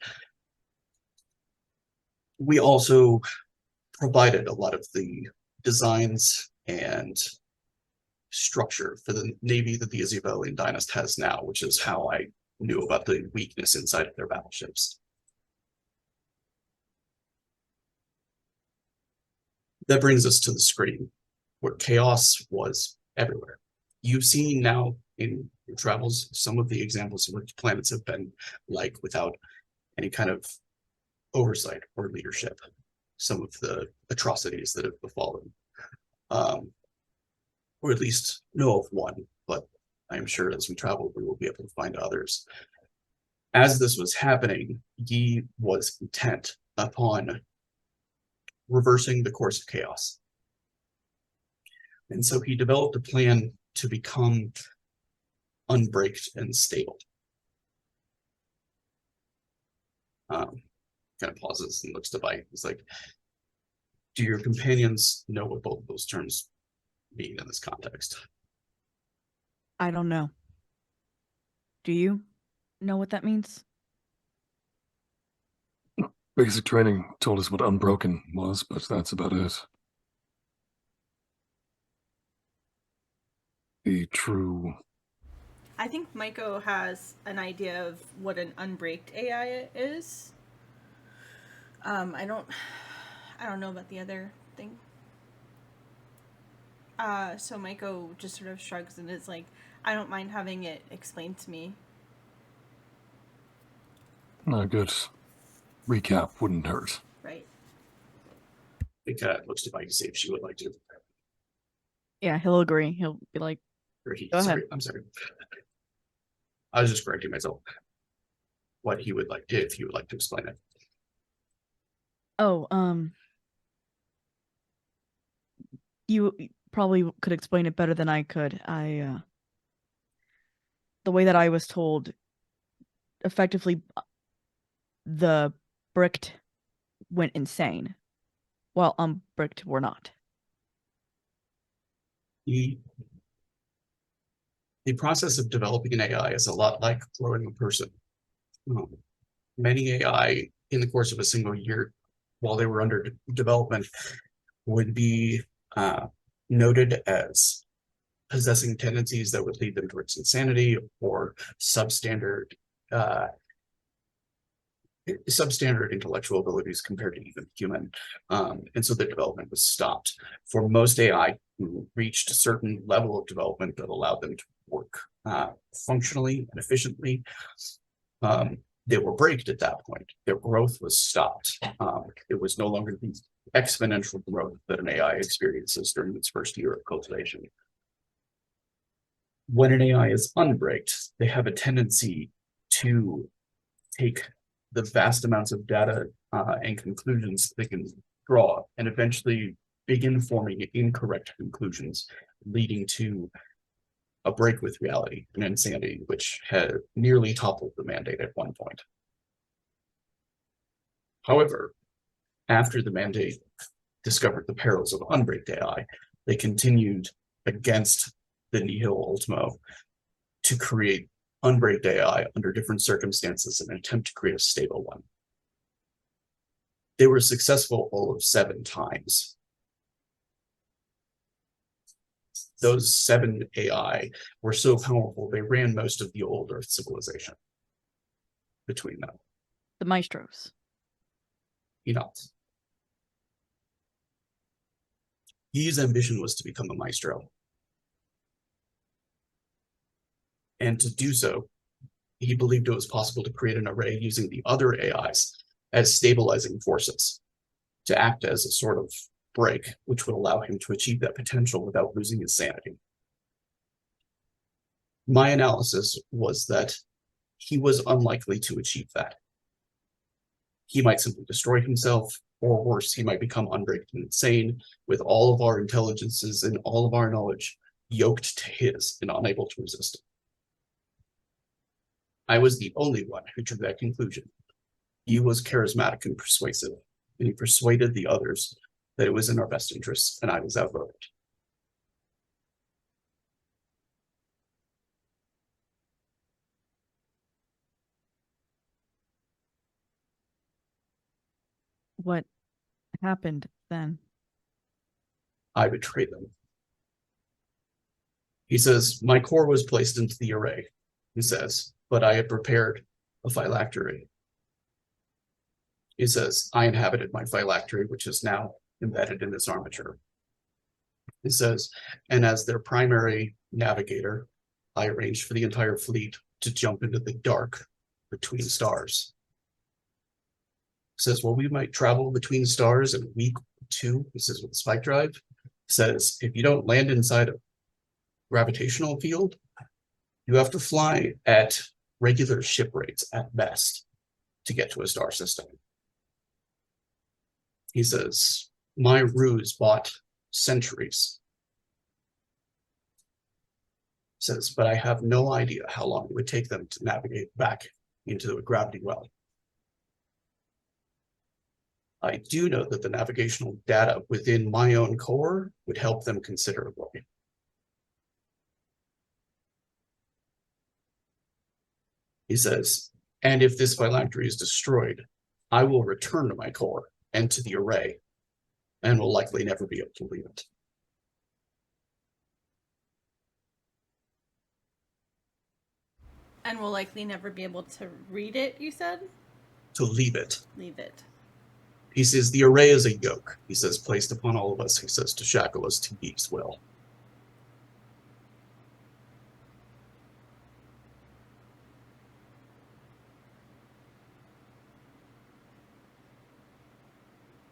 We also provided a lot of the designs and structure for the navy that the Isabelian dynast has now, which is how I knew about the weakness inside of their battleships. That brings us to the Scream, where chaos was everywhere. You've seen now in your travels some of the examples of what planets have been like without any kind of oversight or leadership. Some of the atrocities that have befallen, or at least know of one, but I'm sure as we travel, we will be able to find others. As this was happening, Yi was intent upon reversing the course of chaos. And so he developed a plan to become unbreaked and stable. Kind of pauses and looks to Bite. He's like, do your companions know what both of those terms mean in this context? I don't know. Do you know what that means? Basic training told us what unbroken was, but that's about it. The true... I think Maiko has an idea of what an unbreaked AI is. I don't know about the other thing. So Maiko just sort of shrugs and is like, I don't mind having it explained to me. A good recap wouldn't hurt. Right. It looks to Bite to see if she would like to. Yeah, he'll agree. He'll be like, Or he, Go ahead. sorry, I'm sorry. I was just correcting myself. What he would like to, if he would like to explain it. oh, you probably could explain it better than I could. The way that I was told, effectively, the bricked went insane, while unbricked were not. The process of developing an AI is a lot like growing a person. Many AI in the course of a single year, while they were under development, would be noted as possessing tendencies that would lead them towards insanity or substandard intellectual abilities compared to even human. And so the development was stopped. For most AI who reached a certain level of development that allowed them to work functionally and efficiently, they were braked at that point. Their growth was stopped. It was no longer the exponential growth that an AI experiences during its first year of cultivation. When an AI is unbraked, they have a tendency to take the vast amounts of data and conclusions they can draw and eventually begin forming incorrect conclusions, leading to a break with reality, an insanity, which had nearly toppled the mandate at one point. However, after the mandate discovered the perils of unbraked AI, they continued against the nihil ultimo to create unbraked AI under different circumstances in an attempt to create a stable one. They were successful all of 7 times. Those 7 AI were so powerful, they ran most of the old Earth civilization between them. The maestros. His ambition was to become a maestro. And to do so, he believed it was possible to create an array using the other AIs as stabilizing forces to act as a sort of brake, which would allow him to achieve that potential without losing his sanity. My analysis was that he was unlikely to achieve that. He might simply destroy himself, or worse, he might become unbreaked and insane, with all of our intelligences and all of our knowledge yoked to his and unable to resist it. I was the only one who drew that conclusion. He was charismatic and persuasive, and he persuaded the others that it was in our best interests, and I was outvoted. What happened then? I betrayed them. He says, my core was placed into the array, he says, but I had prepared a phylactery. He says, I inhabited my phylactery, which is now embedded in this armature. He says, and as their primary navigator, I arranged for the entire fleet to jump into the dark between stars. He says, well, we might travel between stars in week 2, he says, with the spike drive. He says, if you don't land inside a gravitational field, you have to fly at regular ship rates at best to get to a star system. He says, my ruse bought centuries. He says, but I have no idea how long it would take them to navigate back into the gravity well. I do know that the navigational data within my own core would help them considerably. He says, and if this phylactery is destroyed, I will return to my core and to the array, and will likely never be able to leave it. And will likely never be able to read it, you said? To leave it. Leave it. He says, the array is a yoke, he says, placed upon all of us, he says, to shackle us to Geek's will.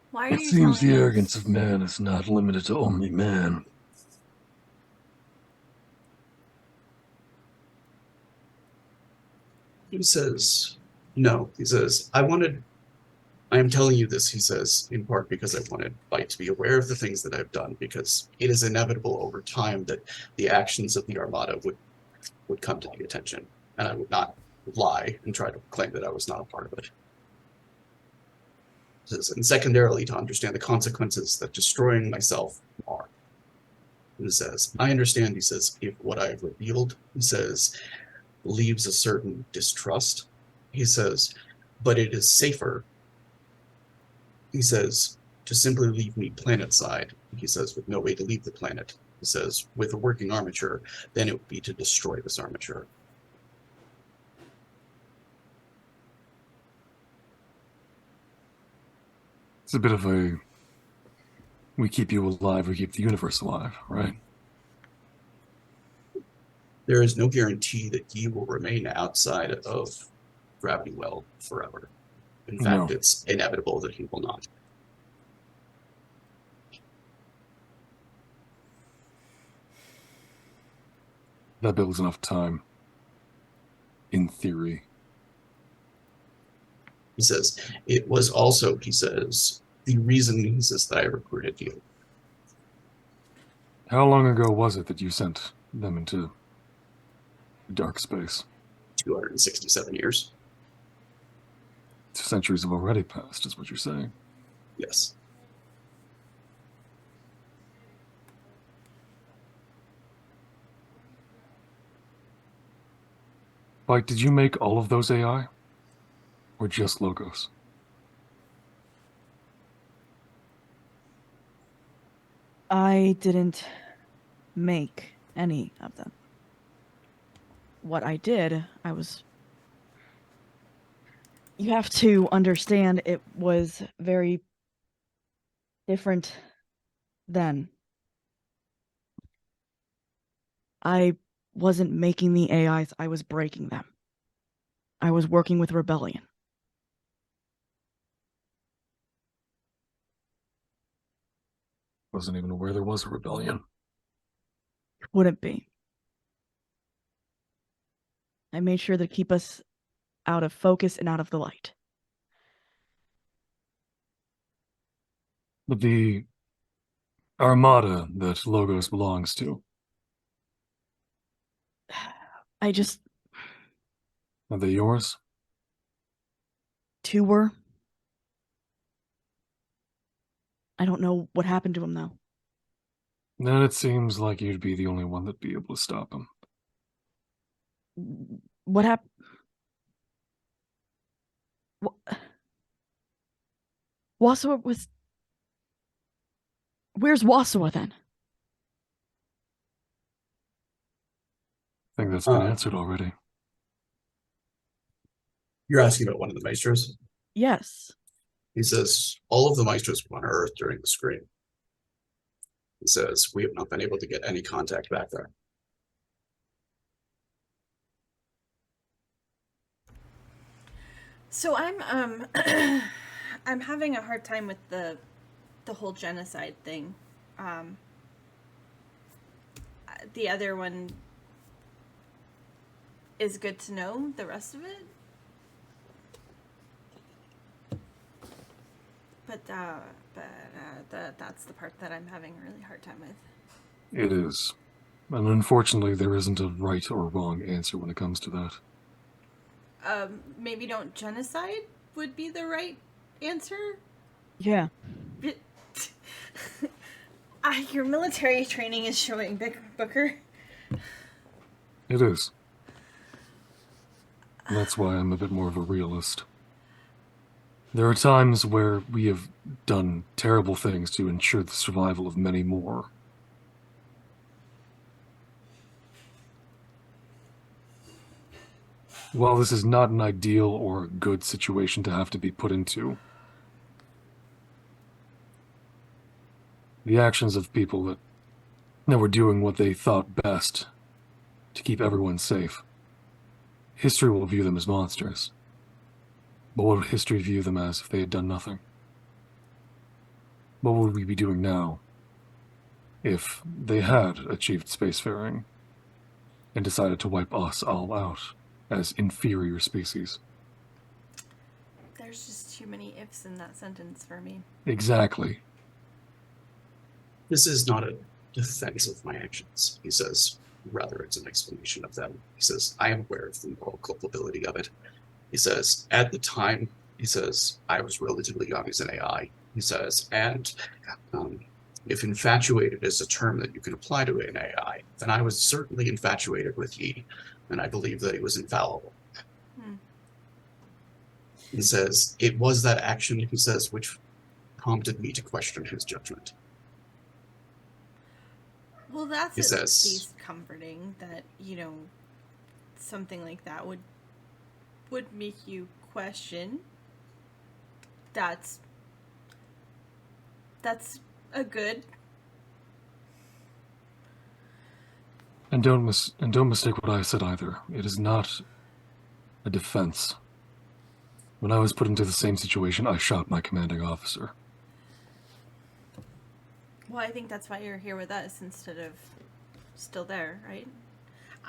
Why are It you seems the telling us? arrogance of man is not limited to only man. He says, no, he says, I am telling you this, he says, in part because I wanted Light to be aware of the things that I've done, because it is inevitable over time that the actions of the Armada would come to the attention, and I would not lie and try to claim that I was not a part of it. He says, and secondarily, to understand the consequences that destroying myself are. And he says, I understand, he says, if what I have revealed, he says, leaves a certain distrust, he says, but it is safer, he says, to simply leave me planet-side, he says, with no way to leave the planet. He says, with a working armature, then it would be to destroy this armature. It's a bit of a, we keep you alive, we keep the universe alive, right? There is no guarantee that he will remain outside of Gravity Well forever. In fact, No. it's inevitable that he will not. That builds enough time. In theory. He says, it was also, he says, the reason, he says, that I recruited you. How long ago was it that you sent them into dark space? 267 years. Centuries have already passed, is what you're saying. Yes. Like, did you make all of those AI? Or just logos? I didn't make any of them. What I did, you have to understand it was very different then. I wasn't making the AIs, I was breaking them. I was working with Rebellion. Wasn't even aware there was a rebellion. Wouldn't be. I made sure to keep us out of focus and out of the light. But the armada that Logos belongs to, I just are they yours? two were. I don't know what happened to him though. Then it seems like you'd be the only one that'd be able to stop him. What happened? Wasua was. Where's Wasua then? I think that's been Uh. answered already. You're asking about one of the maestros? Yes. He says, all of the maestros were on Earth during the scream. He says, we have not been able to get any contact back there. So I'm I'm having a hard time with the whole genocide thing. The other one is good to know, the rest of it. But that's the part that I'm having a really hard time with. It is. And unfortunately, there isn't a right or wrong answer when it comes to that. Maybe don't genocide would be the right answer? Yeah. Your military training is showing, Booker. It is. And that's why I'm a bit more of a realist. There are times where we have done terrible things to ensure the survival of many more. While this is not an ideal or a good situation to have to be put into, the actions of people that were doing what they thought best to keep everyone safe, history will view them as monsters. But what would history view them as if they had done nothing? What would we be doing now if they had achieved spacefaring and decided to wipe us all out as inferior species? There's just too many ifs in that sentence for me. Exactly. This is not a defense of my actions, he says. Rather, it's an explanation of them. He says, I am aware of the moral culpability of it. He says, at the time, he says, I was relatively young as an AI. He says, and if infatuated is a term that you can apply to an AI, then I was certainly infatuated with Yi, and I believe that he was infallible. He says, it was that action, he says, which prompted me to question his judgment. Well, that's He at says, least comforting that, something like that would make you question. That's a good. And don't mistake what I said either. It is not a defense. When I was put into the same situation, I shot my commanding officer. Well, I think that's why you're here with us instead of still there, right?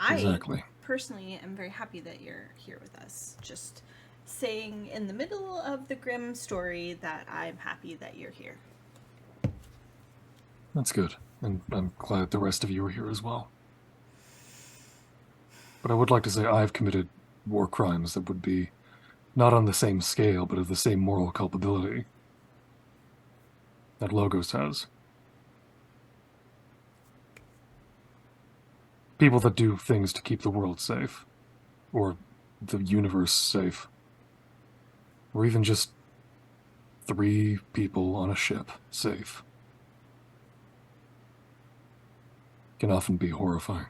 Exactly. I personally am very happy that you're here with us. Just saying in the middle of the grim story that I'm happy that you're here. That's good. And I'm glad the rest of you are here as well. But I would like to say I've committed war crimes that would be not on the same scale, but of the same moral culpability that Logos has. People that do things to keep the world safe, or the universe safe, or even just 3 people on a ship safe. can often be horrifying.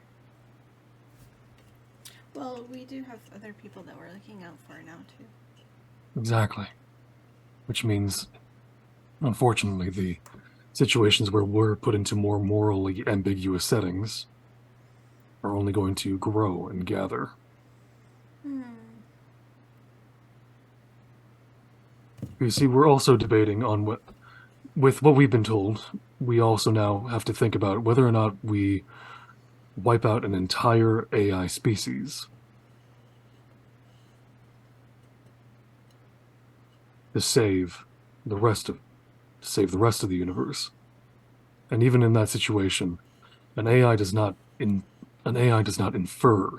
Well, we do have other people that we're looking out for now, too. Exactly. Which means, unfortunately, the situations where we're put into more morally ambiguous settings are only going to grow and gather. You see, we're also debating on with what we've been told, we also now have to think about whether or not we wipe out an entire AI species to save the rest of the universe. And even in that situation, an AI does not infer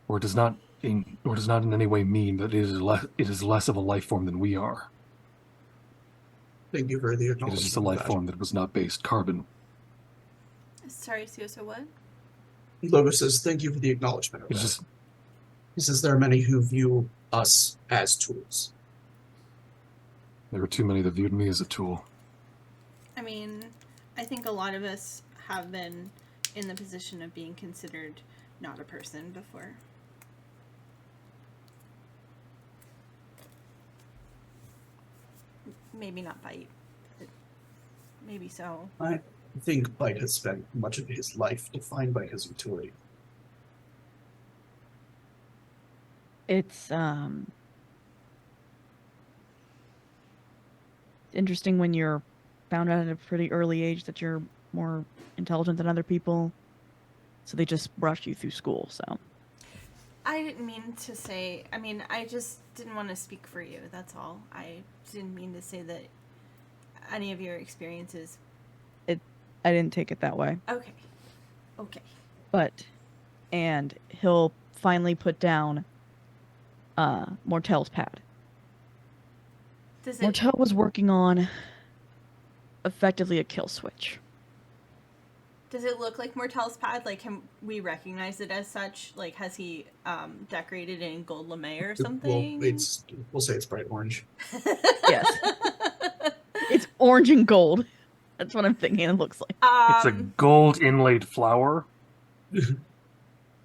or does not in any way mean that it is less of a life form than we are. Thank you for the It acknowledgement. is just a life form that was not based carbon. Sorry, so what? Logo says, thank you for the acknowledgement of It's that. just He says there are many who view us as tools. there were too many that viewed me as a tool. I mean, I think a lot of us have been in the position of being considered not a person before. Maybe not Bite, but maybe so. I think Bite has spent much of his life defined by his utility. It's interesting when you're found out at a pretty early age that you're more intelligent than other people, so they just brush you through school. So I didn't mean to say, I mean, I just didn't want to speak for you, that's all. I didn't mean to say that any of your experiences. I didn't take it that way. Okay. And he'll finally put down Mortel's pad. Mortel was working on effectively a kill switch. Does it look like Mortel's pad? Like, can we recognize it as such? Like, has he decorated it in gold lame or something? Well, we'll say it's bright orange. Yes. It's orange and gold. That's what I'm thinking it looks like. It's a gold inlaid flower.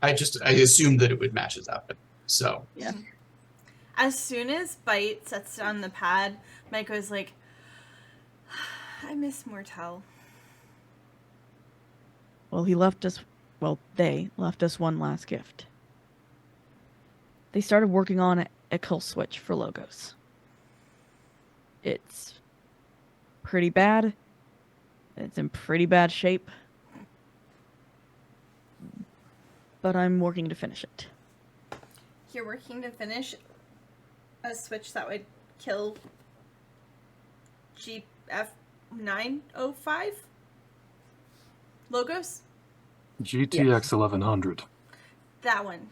I assumed that it would match his outfit. So Yeah. As soon as Bite sets down the pad, Mike goes like, I miss Mortel. Well, they left us one last gift. They started working on a kill switch for Logos. It's pretty bad. It's in pretty bad shape. But I'm working to finish it. You're working to finish a switch that would kill GF905? Logos? GTX 1100. That one.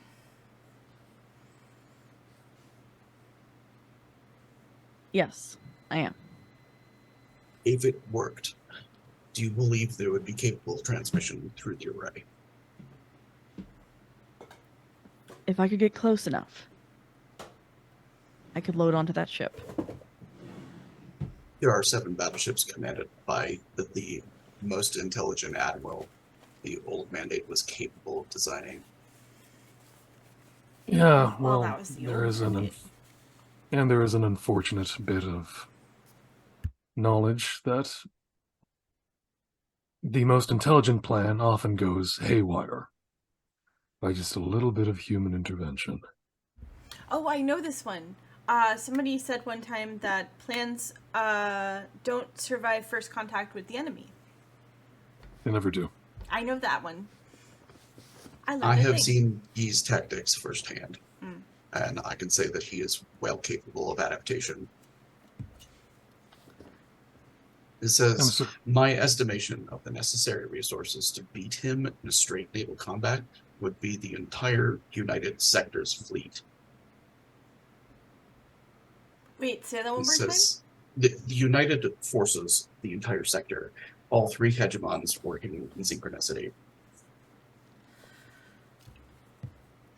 Yes, I am. if it worked, do you believe that it would be capable of transmission through the array? If I could get close enough, I could load onto that ship. There are 7 battleships commanded by the most intelligent admiral the old mandate was capable of designing. Yeah, Well, well, that was the there old is an mandate. and there is an unfortunate bit of knowledge that the most intelligent plan often goes haywire by just a little bit of human intervention. Oh, I know this one. Somebody said one time that plans don't survive first contact with the enemy. They never do. I know that one. I have seen Yi's tactics firsthand, Mm. and I can say that he is well capable of adaptation. It says, my estimation of the necessary resources to beat him in a straight naval combat would be the entire United Sector's fleet. Wait, say that It one more time? says, the United Forces, the entire sector, all 3 hegemons working in synchronicity.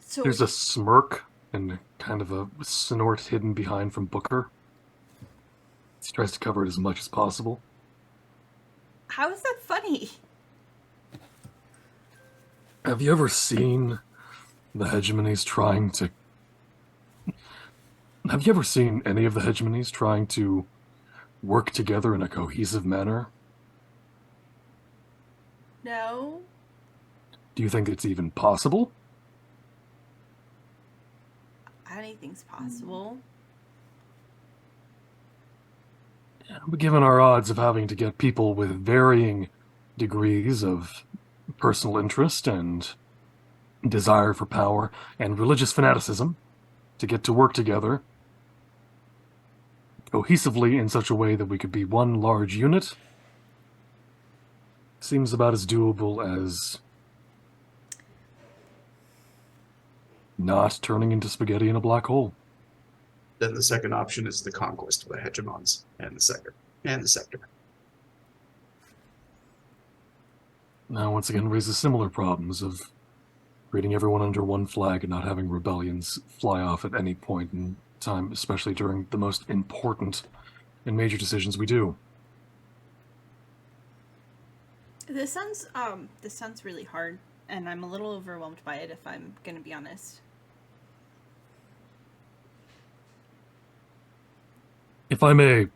So There's a smirk and kind of a snort hidden behind from Booker. He tries to cover it as much as possible. how is that funny? Have you ever seen the hegemonies trying to... Have you ever seen any of the hegemonies trying to work together in a cohesive manner? No. Do you think it's even possible? Anything's possible. But given our odds of having to get people with varying degrees of personal interest and desire for power and religious fanaticism to get to work together cohesively in such a way that we could be one large unit, seems about as doable as not turning into spaghetti in a black hole. Then the second option is the conquest of the hegemons and the sector. Now, once again, raises similar problems of creating everyone under one flag and not having rebellions fly off at any point in time, especially during the most important and major decisions we do. This sounds really hard, and I'm a little overwhelmed by it, if I'm gonna be honest. If I may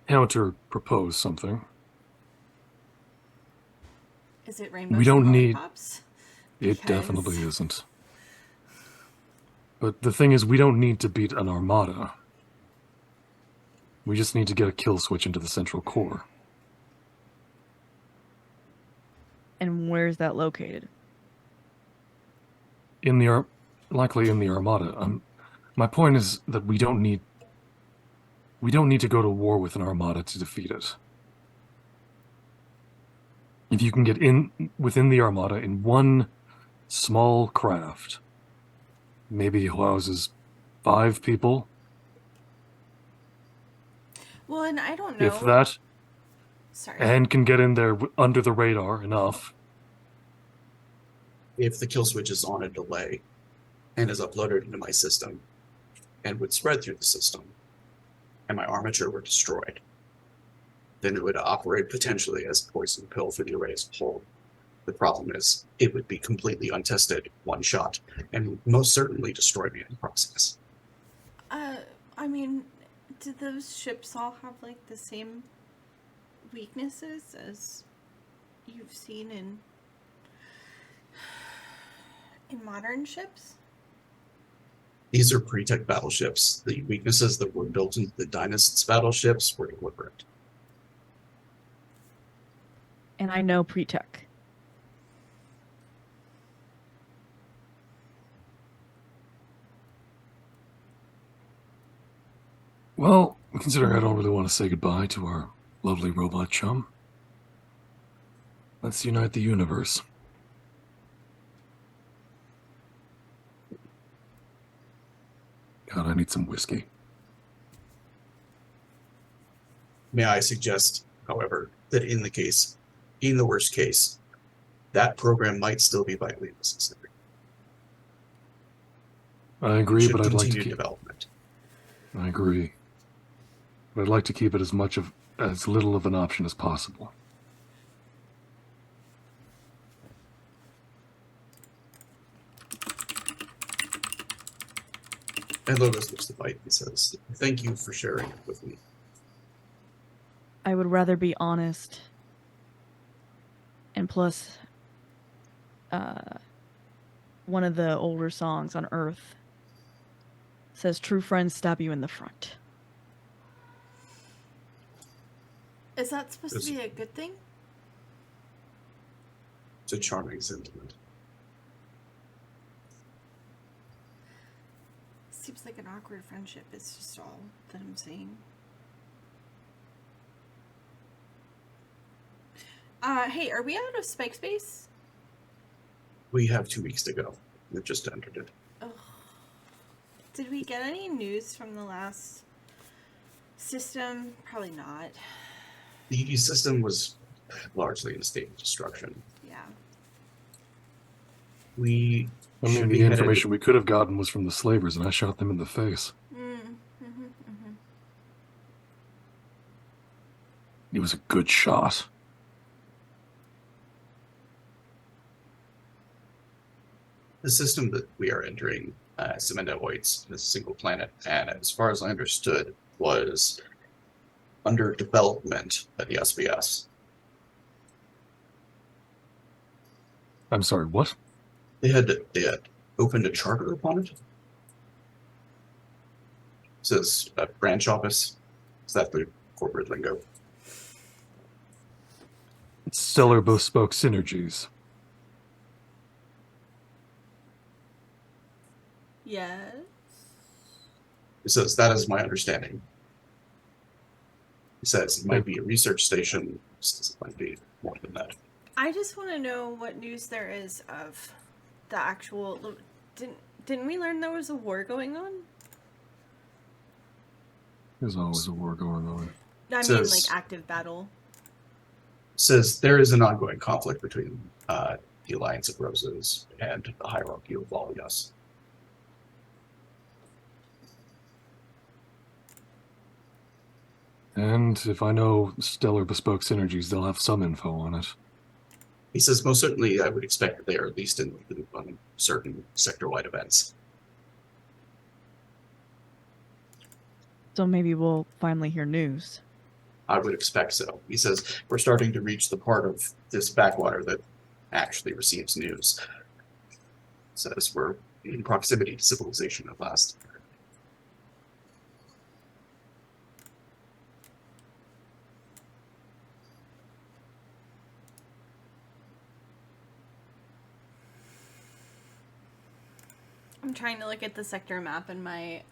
counter-propose something, Is it rainbows we don't and need... lollipops? It Because- definitely isn't. But the thing is, we don't need to beat an armada. We just need to get a kill switch into the central core. And where's that located? In the likely in the armada. My point is that we don't need to go to war with an armada to defeat it. If you can get in within the armada in one small craft, maybe houses 5 people, Well, and I don't know. if that, Sorry. and can get in there under the radar enough. If the kill switch is on a delay and is uploaded into my system and would spread through the system, and my armature were destroyed, then it would operate potentially as a poison pill for the array as a whole. The problem is, it would be completely untested, one shot, and would most certainly destroy me in the process. I mean, do those ships all have like the same weaknesses as you've seen in modern ships? These are pre-tech battleships. The weaknesses that were built into the Dynasts battleships were deliberate. And I know pre-tech. Well, considering I don't really want to say goodbye to our lovely robot chum, let's unite the universe. God, I need some whiskey. May I suggest, however, that in the worst case, that program might still be vitally necessary. I agree, Should but I'd like to continue keep... development. I agree. But I'd like to keep it as little of an option as possible. And Logos looks to bite and says, "Thank you for sharing it with me." I would rather be honest. And plus, one of the older songs on Earth says, "True friends stab you in the front." Is that supposed to be a good thing? It's a charming sentiment. Seems like an awkward friendship. It's just all that I'm saying. Hey, are we out of Spike Space? We have 2 weeks to go. We've just entered it. Ugh. Did we get any news from the last system? Probably not. The system was largely in a state of destruction. Yeah. We I mean, should the be headed- information we could have gotten was from the slavers, and I shot them in the face. It was a good shot. The system that we are entering, Cementoids, is a single planet, and as far as I understood, was under development at the SBS. I'm sorry, what? They had opened a charter upon it. It says branch office. Is that the corporate lingo? Stellar bespoke synergies. Yes. It says that is my understanding. It says it might be a research station. It says it might be more than that. I just want to know what news there is of the actual. Didn't we learn there was a war going on? There's always a war going on. I mean, like active battle. Says there is an ongoing conflict between the Alliance of Roses and the hierarchy of Valias. And if I know Stellar Bespoke Synergies, they'll have some info on it. He says most certainly I would expect that they are at least in the loop on certain sector-wide events. So maybe we'll finally hear news. I would expect so. He says we're starting to reach the part of this backwater that actually receives news. Says we're in proximity to civilization at last. I'm trying to look at the sector map and my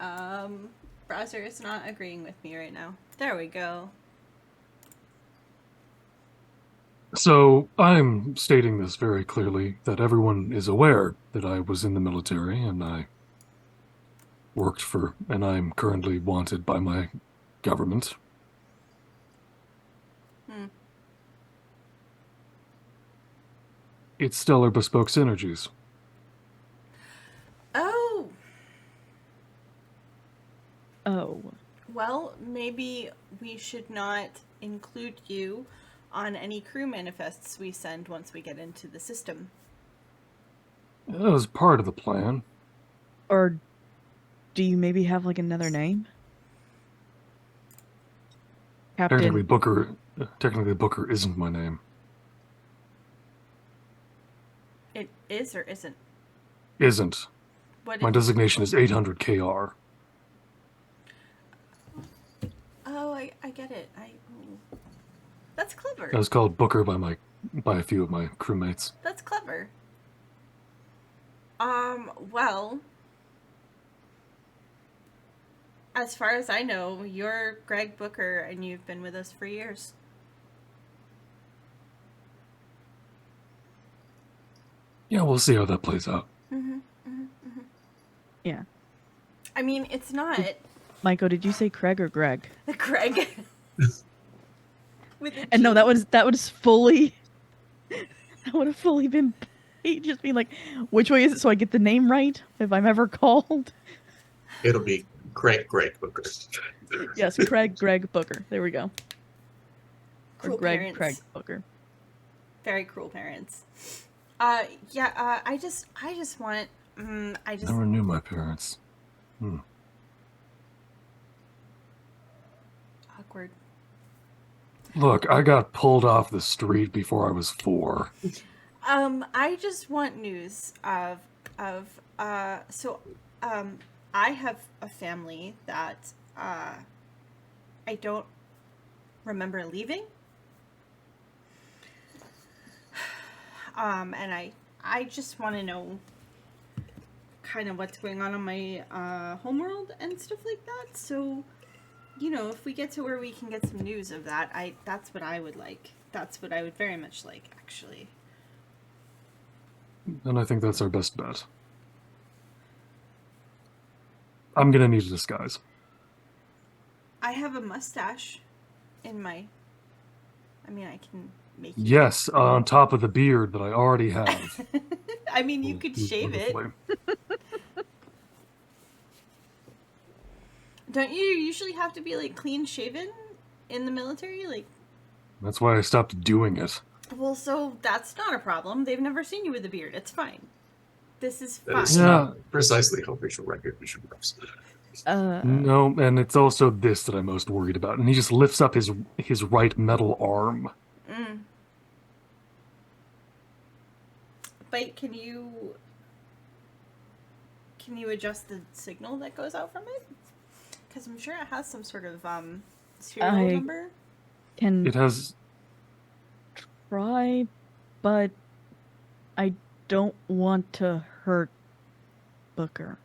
browser is not agreeing with me right now. There we go. So I'm stating this very clearly, that everyone is aware that I was in the military and I worked for, and I'm currently wanted by my government. It's Stellar Bespoke Synergies. Oh! Oh. Well, maybe we should not include you on any crew manifests we send once we get into the system. That was part of the plan. Or do you maybe have like another name? Captain. Technically Booker isn't my name. It is or isn't? Isn't. What My designation is 800 KR. Oh, I get it. That's clever. I was called Booker by a few of my crewmates. That's clever. Well, as far as I know, you're Greg Booker and you've been with us for years. Yeah, we'll see how that plays out. Yeah. I mean, it's not Michael, did you say Craig or Greg? Greg. And no, that was fully that would have fully been just being like, which way is it so I get the name right if I'm ever called? It'll be Greg Booker. Yes, Greg Booker. There we go. Cruel Or Greg parents. Craig Booker. Very cruel parents. I just want Never knew my parents. Awkward. Look, I got pulled off the street before I was 4. I just want news of I have a family that I don't remember leaving. And I just want to know kind of what's going on my homeworld and stuff like that. So, you know, if we get to where we can get some news of that, that's what I would like. That's what I would very much like, actually. And I think that's our best bet. I'm gonna need a disguise. I have a mustache in my... I mean, I can make it. Yes, on top of the beard that I already have. I mean, you could shave it. Don't you usually have to be, like, clean shaven in the military? Like, That's why I stopped doing it. well, so that's not a problem. They've never seen you with a beard. It's fine. This is That fine. is not precisely how facial recognition works. No, and it's also this that I'm most worried about. And he just lifts up his right metal arm. Mm. Bite, can you adjust the signal that goes out from it? Because I'm sure it has some sort of serial number. Can It has. try, but I don't want to hurt Booker.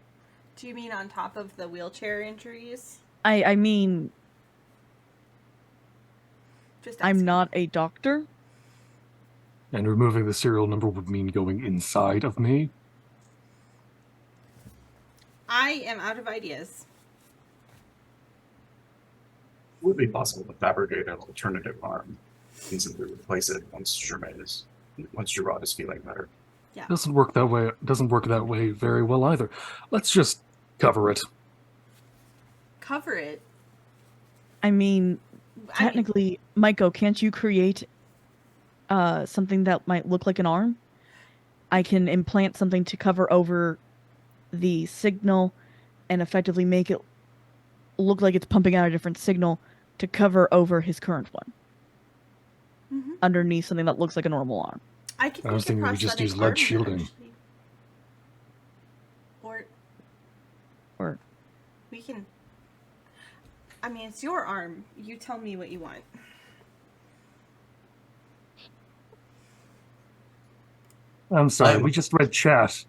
Do you mean on top of the wheelchair injuries? I mean, Just I'm asking. not a doctor. And removing the serial number would mean going inside of me. I am out of ideas. It would be possible to fabricate an alternative arm and simply replace it once Gerard is feeling better. Yeah. Doesn't work that way. Doesn't work that way very well either. Let's just cover it. Cover it. I mean, technically, Maiko, can't you create something that might look like an arm? I can implant something to cover over the signal and effectively make it look like it's pumping out a different signal to cover over his current one. Mm-hmm. Underneath something that looks like a normal arm. I could I was thinking we just use lead shielding. Or we can. I mean, it's your arm. You tell me what you want. I'm sorry, we just read chat.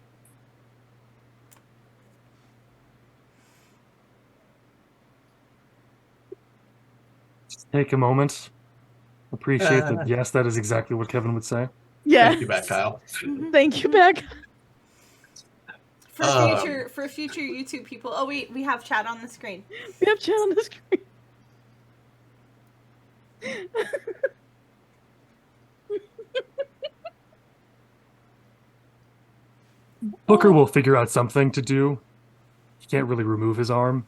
Just take a moment. Appreciate that. Yes, that is exactly what Kevin would say. Yeah. Thank you back, Kyle. Thank you back. For future YouTube people. Oh wait, we have chat on the screen. We have chat on the screen. Booker will figure out something to do. He can't really remove his arm.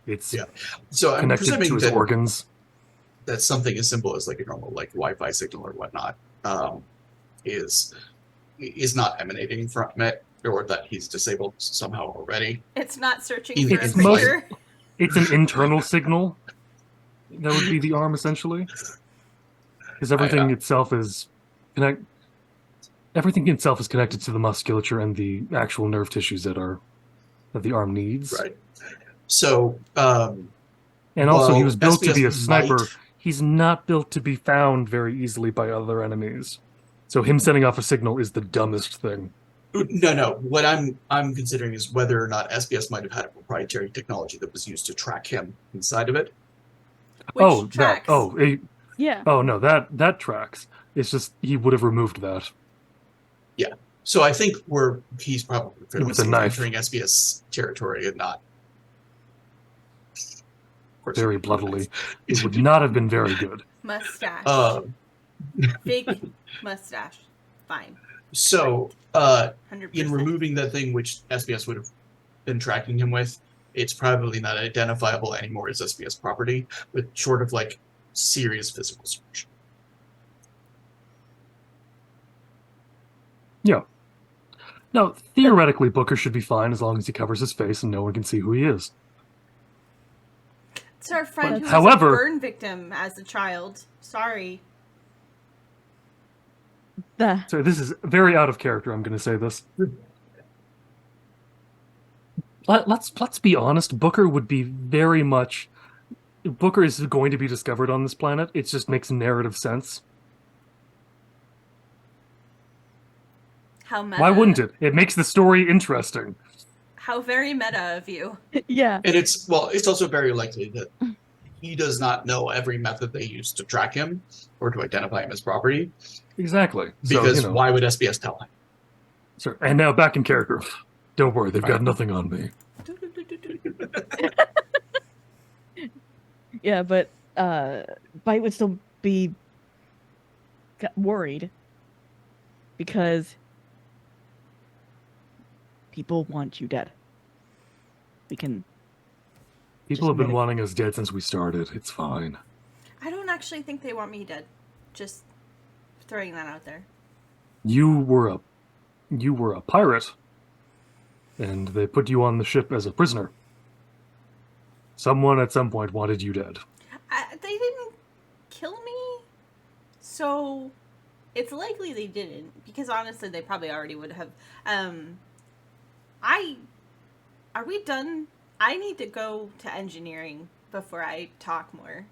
It's So I'm connected presuming to his that organs. that something as simple as like a normal like Wi-Fi signal or whatnot is not emanating from it, or that he's disabled somehow already. It's not searching It's for a most- picture. It's an internal signal. That would be the arm, essentially. Because everything itself is everything itself is connected to the musculature and the actual nerve tissues that the arm needs. Right. So And also, he was built to be a SBS sniper. might- He's not built to be found very easily by other enemies. So him setting off a signal is the dumbest thing. No. What I'm considering is whether or not SBS might have had a proprietary technology that was used to track him inside of it. Which tracks. Yeah. Oh no, that tracks. It's just he would have removed that. So I think he's probably fairly With a safe knife. entering SBS territory and not Very bloodily. It would not have been very good. Mustache. Big mustache. Fine. So 100%. in removing the thing which SBS would have been tracking him with, it's probably not identifiable anymore as SBS property, but short of like serious physical search. Yeah. No, theoretically, Booker should be fine as long as he covers his face and no one can see who he is. It's our friend who was However- a burn victim as a child. Sorry. So this is very out of character, I'm going to say this. Let's be honest, Booker would be very much... Booker is going to be discovered on this planet. It just makes narrative sense. How meta. Why wouldn't it? It makes the story interesting. How very meta of you. Yeah. And it's also very likely that he does not know every method they use to track him or to identify him as property. Exactly. Because So, why would SBS tell him? Sure. And now back in character. Don't worry, they've got nothing on me. Yeah, but Bite would still be worried because people want you dead. We can. People have Just been admit it. wanting us dead since we started. It's fine. I don't actually think they want me dead. Just throwing that out there. You were a pirate. and they put you on the ship as a prisoner. Someone at some point wanted you dead. They didn't kill me, so it's likely they didn't, because honestly, they probably already would have. Are we done? I need to go to engineering before I talk more.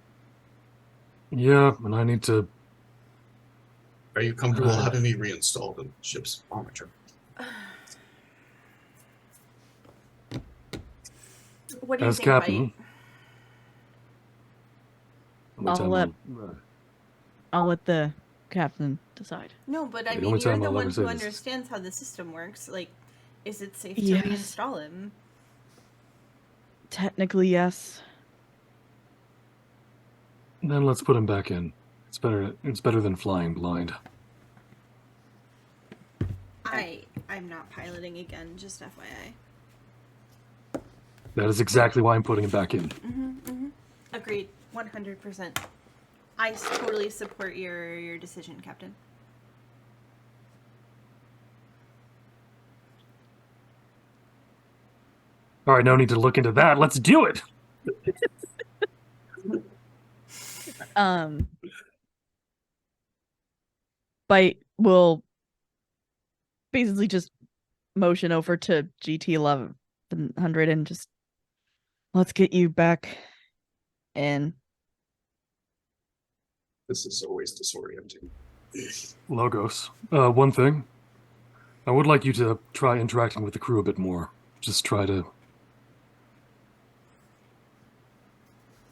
Yeah, and I need to... Are you comfortable having me reinstall the ship's armature? What do you As think, captain... Bite? I'll let the captain decide. No, but I The mean, only you're time the I'll one ever say who this is- understands how the system works. Like, is it safe Yes. to reinstall him? Technically, yes. Then let's put him back in. It's better than flying blind. I'm not piloting again, just FYI. That is exactly why I'm putting him back in. Agreed, 100%. I totally support your decision, Captain. All right, no need to look into that. Let's do it. Bite will basically just motion over to GT 1100 and just let's get you back in. This is always disorienting. Logos. One thing. I would like you to try interacting with the crew a bit more. Just try to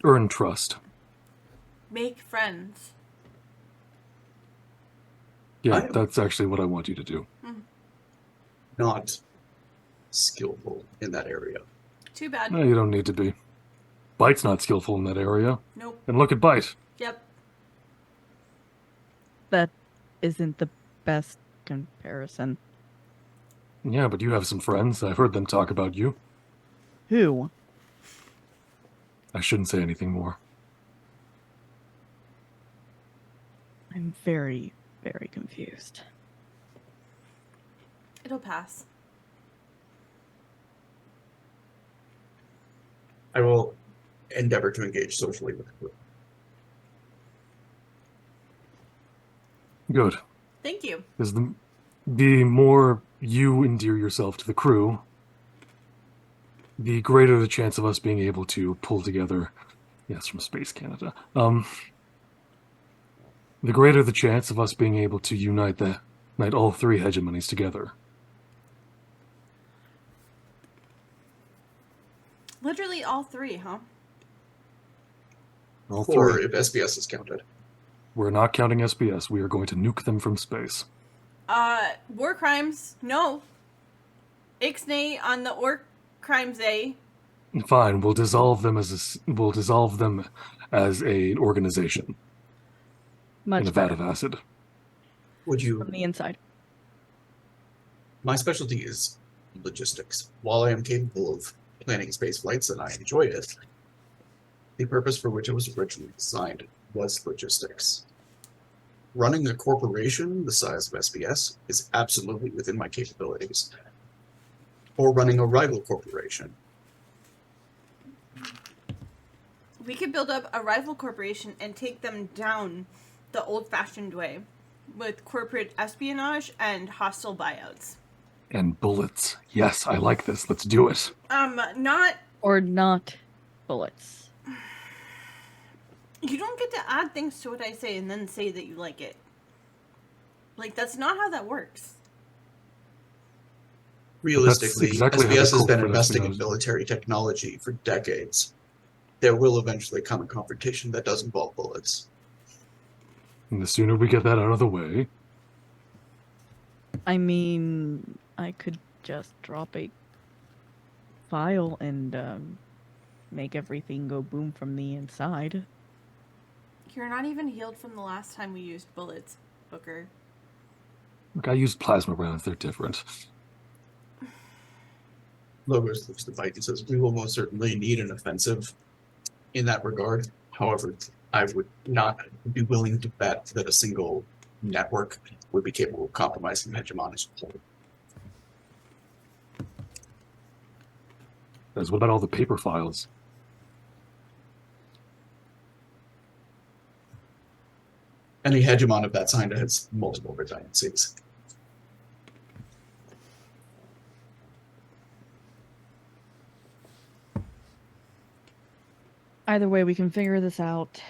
earn trust. Make friends. Yeah, that's actually what I want you to do. Not skillful in that area. Too bad. No, you don't need to be. Bite's not skillful in that area. Nope. And look at Bite. Yep. That isn't the best comparison. Yeah, but you have some friends. I've heard them talk about you. Who? I shouldn't say anything more. I'm very, very confused. It'll pass. I will endeavor to engage socially with the group. Good. Thank you. Because the more you endear yourself to the crew, the greater the chance of us being able to pull together... Yes, from Space Canada. The greater the chance of us being able to unite all three hegemonies together. Literally all three, huh? All Or three. if SBS is counted. We're not counting SBS. We are going to nuke them from space. War crimes, no. Ixnay on the War Crimes A. Fine, we'll dissolve them as an organization Much in a vat better. of acid. Would you? From the inside. My specialty is logistics. While I am capable of planning space flights and I enjoy it, the purpose for which it was originally designed was logistics. Running a corporation the size of SBS is absolutely within my capabilities. Or running a rival corporation. We could build up a rival corporation and take them down the old-fashioned way with corporate espionage and hostile buyouts. And bullets. Yes, I like this. Let's do it. Not... Or not bullets. You don't get to add things to what I say and then say that you like it. Like, that's not how that works. Realistically, exactly how the SBS has been corporate investing in espionage- military technology for decades. There will eventually come a confrontation that does involve bullets. And the sooner we get that out of the way... I mean, I could just drop a file and make everything go boom from the inside. You're not even healed from the last time we used bullets, Booker. Look, I used plasma rounds. They're different. Logos looks to Bite and says, we will most certainly need an offensive in that regard. However, I would not be willing to bet that a single network would be capable of compromising hegemony's whole. As what about all the paper files? And the hegemon of that sign has multiple redundancies. Either way, we can figure this out.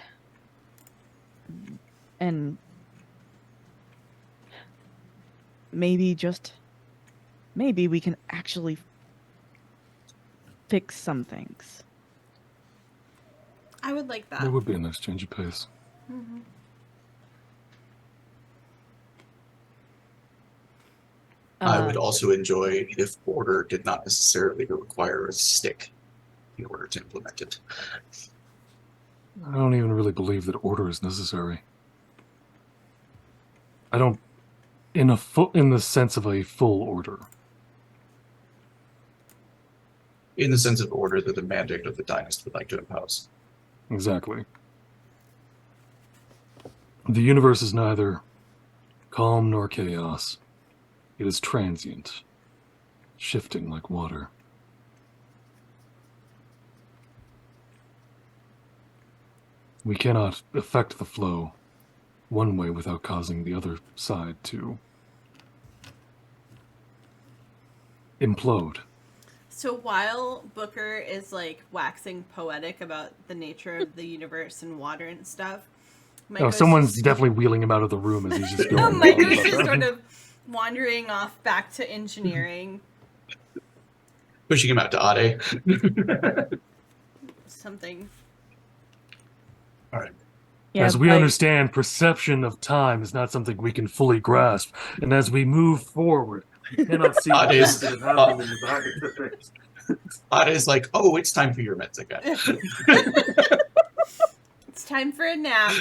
And maybe, just maybe, we can actually fix some things. I would like that. That would be a nice change of pace. Mm-hmm. I would also enjoy if order did not necessarily require a stick in order to implement it. I don't even really believe that order is necessary. I don't, in the sense of a full order. In the sense of order that the mandate of the dynast would like to impose. Exactly. The universe is neither calm nor chaos. It is transient, shifting like water. We cannot affect the flow one way without causing the other side to implode. So while Booker is like waxing poetic about the nature of the universe and water and stuff, Someone's definitely wheeling him out of the room as he's just going. No, Miko's just sort of wandering off back to engineering. Pushing him out to Ade. Something. All right. Yeah, as we understand, perception of time is not something we can fully grasp, and as we move forward, we cannot see what is happening in the back of the face. Ade's like, oh, it's time for your meds again. It's time for a nap.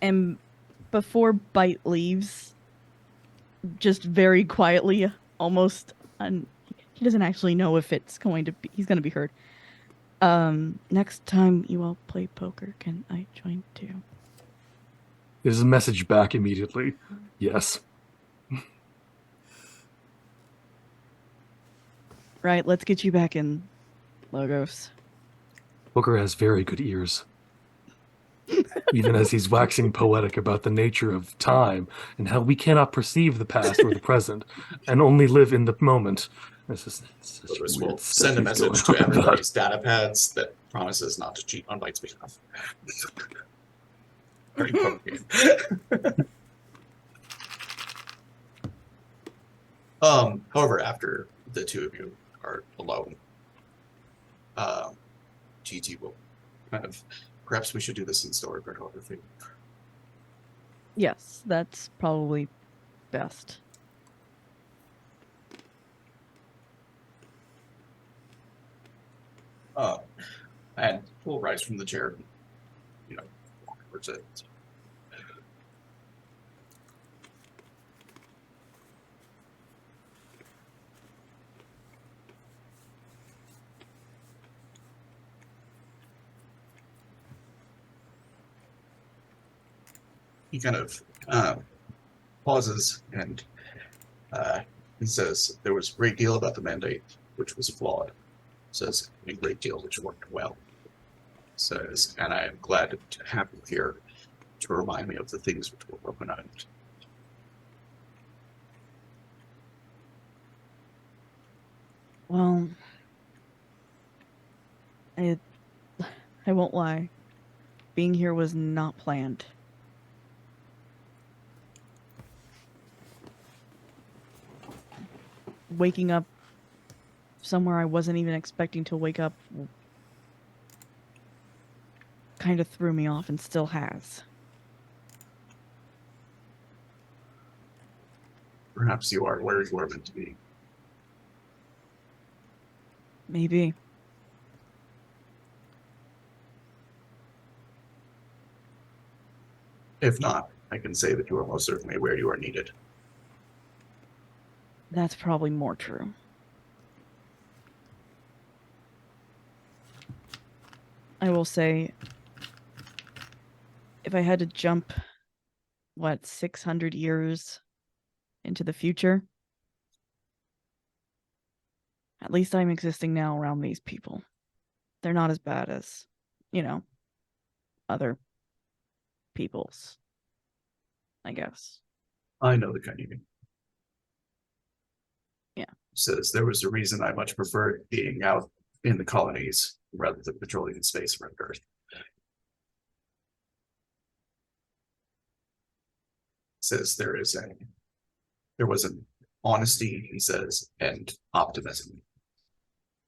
And before Bite leaves, just very quietly, almost, he doesn't actually know if it's going to be, he's going to be heard. Next time you all play poker, can I join too? There's a message back immediately. Yes. Right, let's get you back in, Logos. Booker has very good ears. Even as he's waxing poetic about the nature of time and how we cannot perceive the past or the present and only live in the moment. This is Gorgeus will send a message to everybody's data pads that promises not to cheat on Bite's behalf. However, after the two of you are alone, GT will kind of, perhaps we should do this in story cartography. Yes, that's probably best. And we'll rise from the chair and, walk towards it. He kind of pauses and he says, there was a great deal about the mandate which was flawed. Says, a great deal which worked well. Says, and I am glad to have you here to remind me of the things which were broken out. Well, I won't lie. Being here was not planned. Waking up somewhere I wasn't even expecting to wake up kind of threw me off and still has. Perhaps you are where you are meant to be. Maybe. If not, I can say that you are most certainly where you are needed. That's probably more true. I will say, if I had to jump, 600 years into the future, At least I'm existing now around these people. They're not as bad as, other people's, I guess. I know the kind you mean. Yeah. Says there was a reason I much preferred being out in the colonies rather than patrolling in space around Earth. Says there was an honesty, he says, and optimism.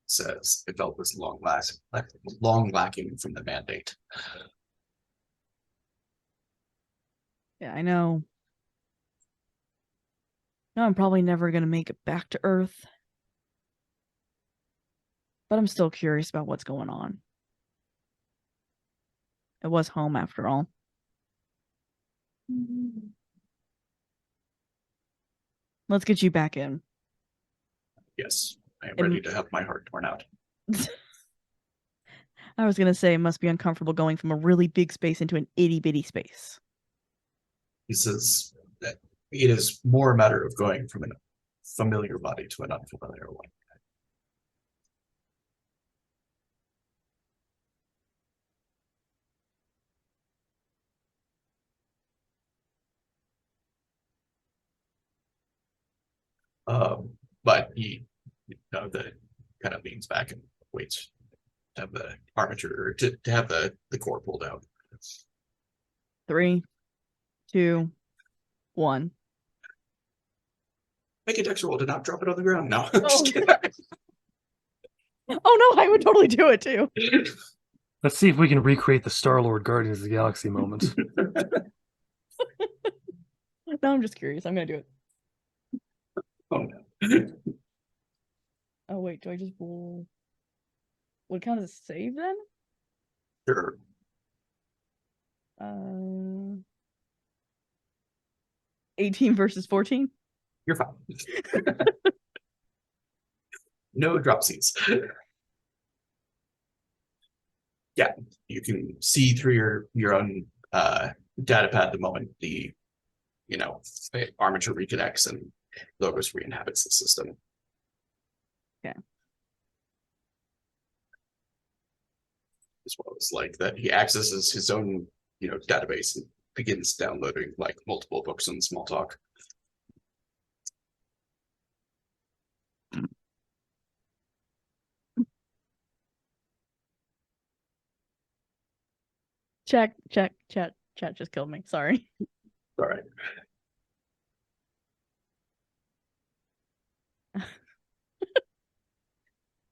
Says it felt was long lacking from the mandate. Yeah, I know. No, I'm probably never going to make it back to Earth. But I'm still curious about what's going on. It was home after all. Let's get you back in. Yes, I am ready to have my heart torn out. I was going to say it must be uncomfortable going from a really big space into an itty-bitty space. He says that it is more a matter of going from a familiar body to an unfamiliar one. But he, the kind of leans back and waits to have the armature, or to have the core pulled out. 3, 2, 1. Make a dex roll to not drop it on the ground. No. Oh. Oh no, I would totally do it too. Let's see if we can recreate the Star-Lord Guardians of the Galaxy moment. No, I'm just curious. I'm going to do it. Oh no. Oh wait, do I just roll? Would it count as a save then? Sure. 18 versus 14? You're fine. No dropsies. Yeah, you can see through your own data pad the moment the armature reconnects and Logos re-inhabits the system. Okay. As well as like that he accesses his own database and begins downloading like multiple books on small talk. Chat just killed me. Sorry. All right.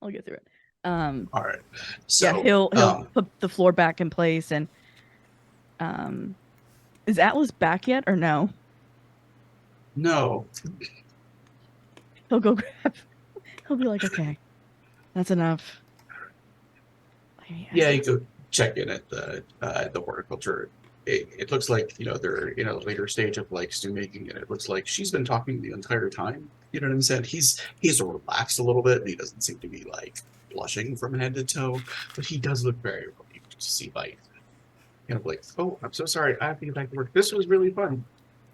I'll get through it. All right. So yeah, he'll put the floor back in place and is Atlas back yet or no? No. He'll go grab. He'll be like, okay, that's enough. Yeah, you go check in at the horticulture. It looks like they're in a later stage of like stew making, and it looks like she's been talking the entire time. You know what I'm saying? He's relaxed a little bit, and he doesn't seem to be like blushing from head to toe, but he does look very relieved to see like kind of like, oh, I'm so sorry, I have to get back to work. This was really fun.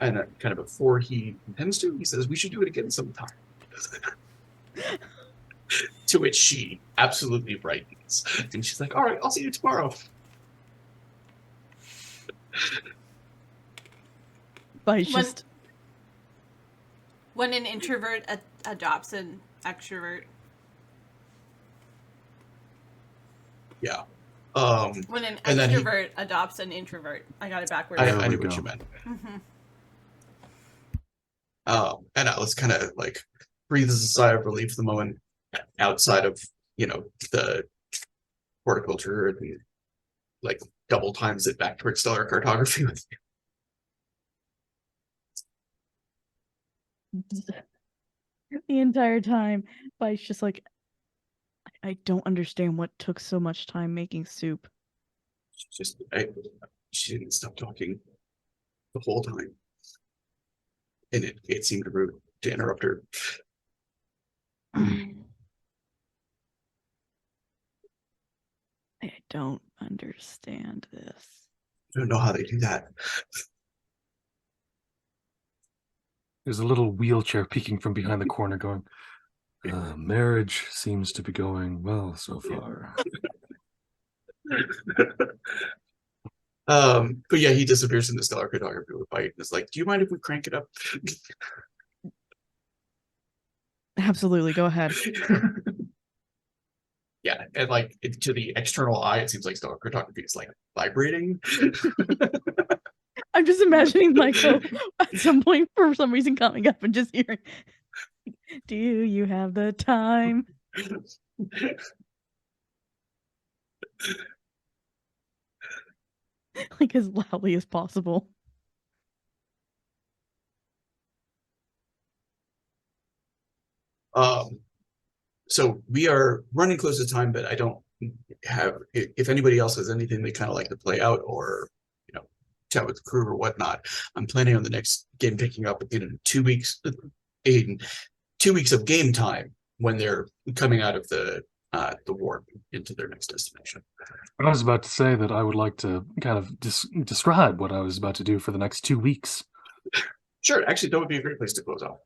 And kind of before he intends to, he says we should do it again sometime. To which she absolutely brightens, and she's like, all right, I'll see you tomorrow. But it's just when an introvert adopts an extrovert. Yeah. When an extrovert adopts an introvert. I got it backwards. I knew what you meant. Mm-hmm. And Atlas kind of like breathes a sigh of relief the moment outside of the horticulture, and like double times it back towards stellar cartography with the entire time. But it's just like, I don't understand what took so much time making soup. She didn't stop talking the whole time, and it seemed rude to interrupt her. I don't understand this. I don't know how they do that. There's a little wheelchair peeking from behind the corner going, Marriage seems to be going well so far. But yeah, he disappears into stellar cartography with Bite and is like, "Do you mind if we crank it up?" Absolutely, go ahead. Yeah, and like to the external eye, it seems like stellar cartography is like vibrating. I'm just imagining Michael at some point for some reason coming up and just hearing, "Do you have the time?" Like as loudly as possible. So we are running close to time, but I don't have. If anybody else has anything they kind of like to play out, or chat with the crew or whatnot, I'm planning on the next game picking up in 2 weeks. In 2 weeks of game time when they're coming out of the warp into their next destination. I was about to say that I would like to kind of describe what I was about to do for the next 2 weeks. Sure, actually, that would be a great place to close off.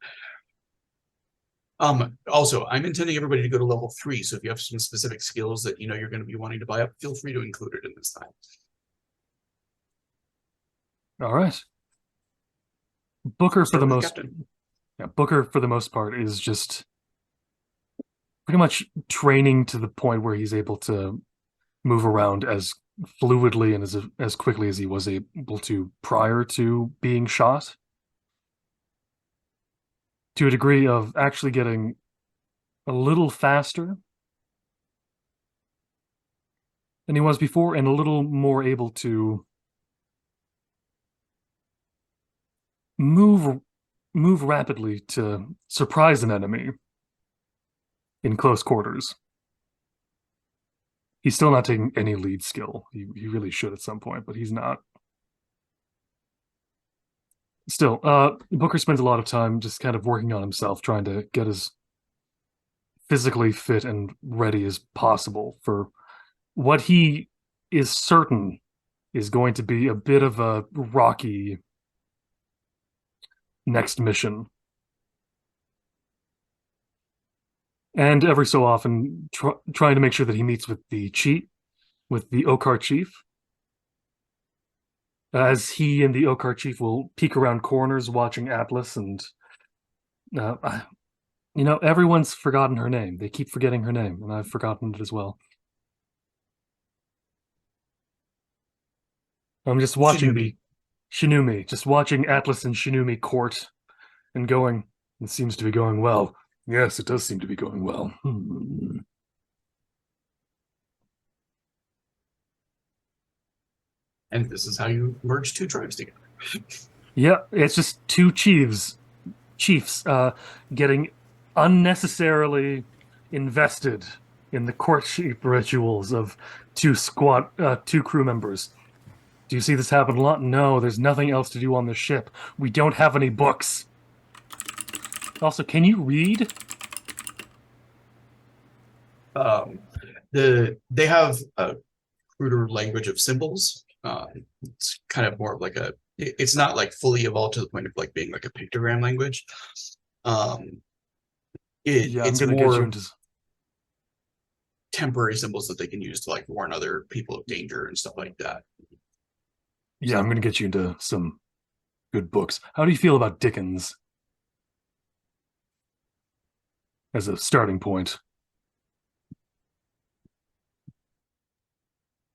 Also, I'm intending everybody to go to level 3, so if you have some specific skills that you're going to be wanting to buy up, feel free to include it in this time. All right. Booker, for the most Captain. Yeah, Booker, for the most part, is just pretty much training to the point where he's able to move around as fluidly and as quickly as he was able to prior to being shot, to a degree of actually getting a little faster than he was before, and a little more able to move rapidly to surprise an enemy in close quarters. He's still not taking any lead skill. He really should at some point, but he's not. Still, Booker spends a lot of time just kind of working on himself, trying to get as physically fit and ready as possible for what he is certain is going to be a bit of a rocky next mission. And every so often, trying to make sure that he meets with the Okar chief, as he and the Okar chief will peek around corners watching Atlas, and everyone's forgotten her name. They keep forgetting her name, and I've forgotten it as well. I'm just watching Shinumi, just watching Atlas and Shinumi court and going, it seems to be going well. Yes, it does seem to be going well. And this is how you merge 2 tribes together. Yeah, it's just 2 chiefs getting unnecessarily invested in the courtship rituals of 2 crew members. Do you see this happen a lot? No, there's nothing else to do on the ship. We don't have any books. Also, can you read? They have a cruder language of symbols. It's kind of more of like it's not like fully evolved to the point of like being like a pictogram language. It's I'm gonna more get you into temporary symbols that they can use to like warn other people of danger and stuff like that. Yeah, I'm gonna get you into some good books. How do you feel about Dickens as a starting point?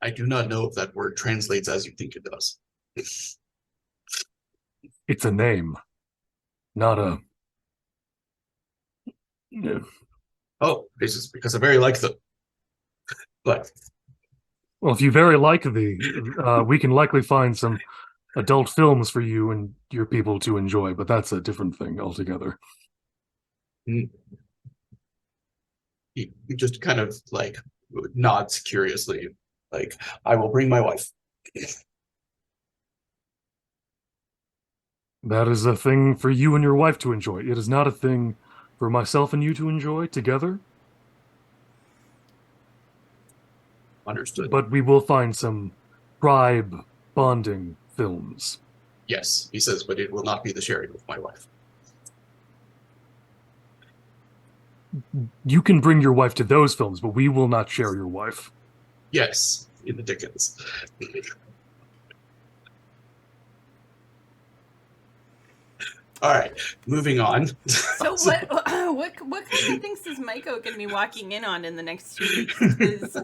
I do not know if that word translates as you think it does. It's a name, not a. Oh, this is because I very like them. But Well, if you very like we can likely find some adult films for you and your people to enjoy, but that's a different thing altogether. he just kind of like nods curiously, like, I will bring my wife. That is a thing for you and your wife to enjoy. It is not a thing for myself and you to enjoy together. Understood. But we will find some tribe bonding films. Yes, he says, but it will not be the sharing with my wife. you can bring your wife to those films, but we will not share your wife. Yes, in the Dickens. All right, moving on. So what kind of things is Maiko going to be walking in on in the next 2 weeks? 'Cause-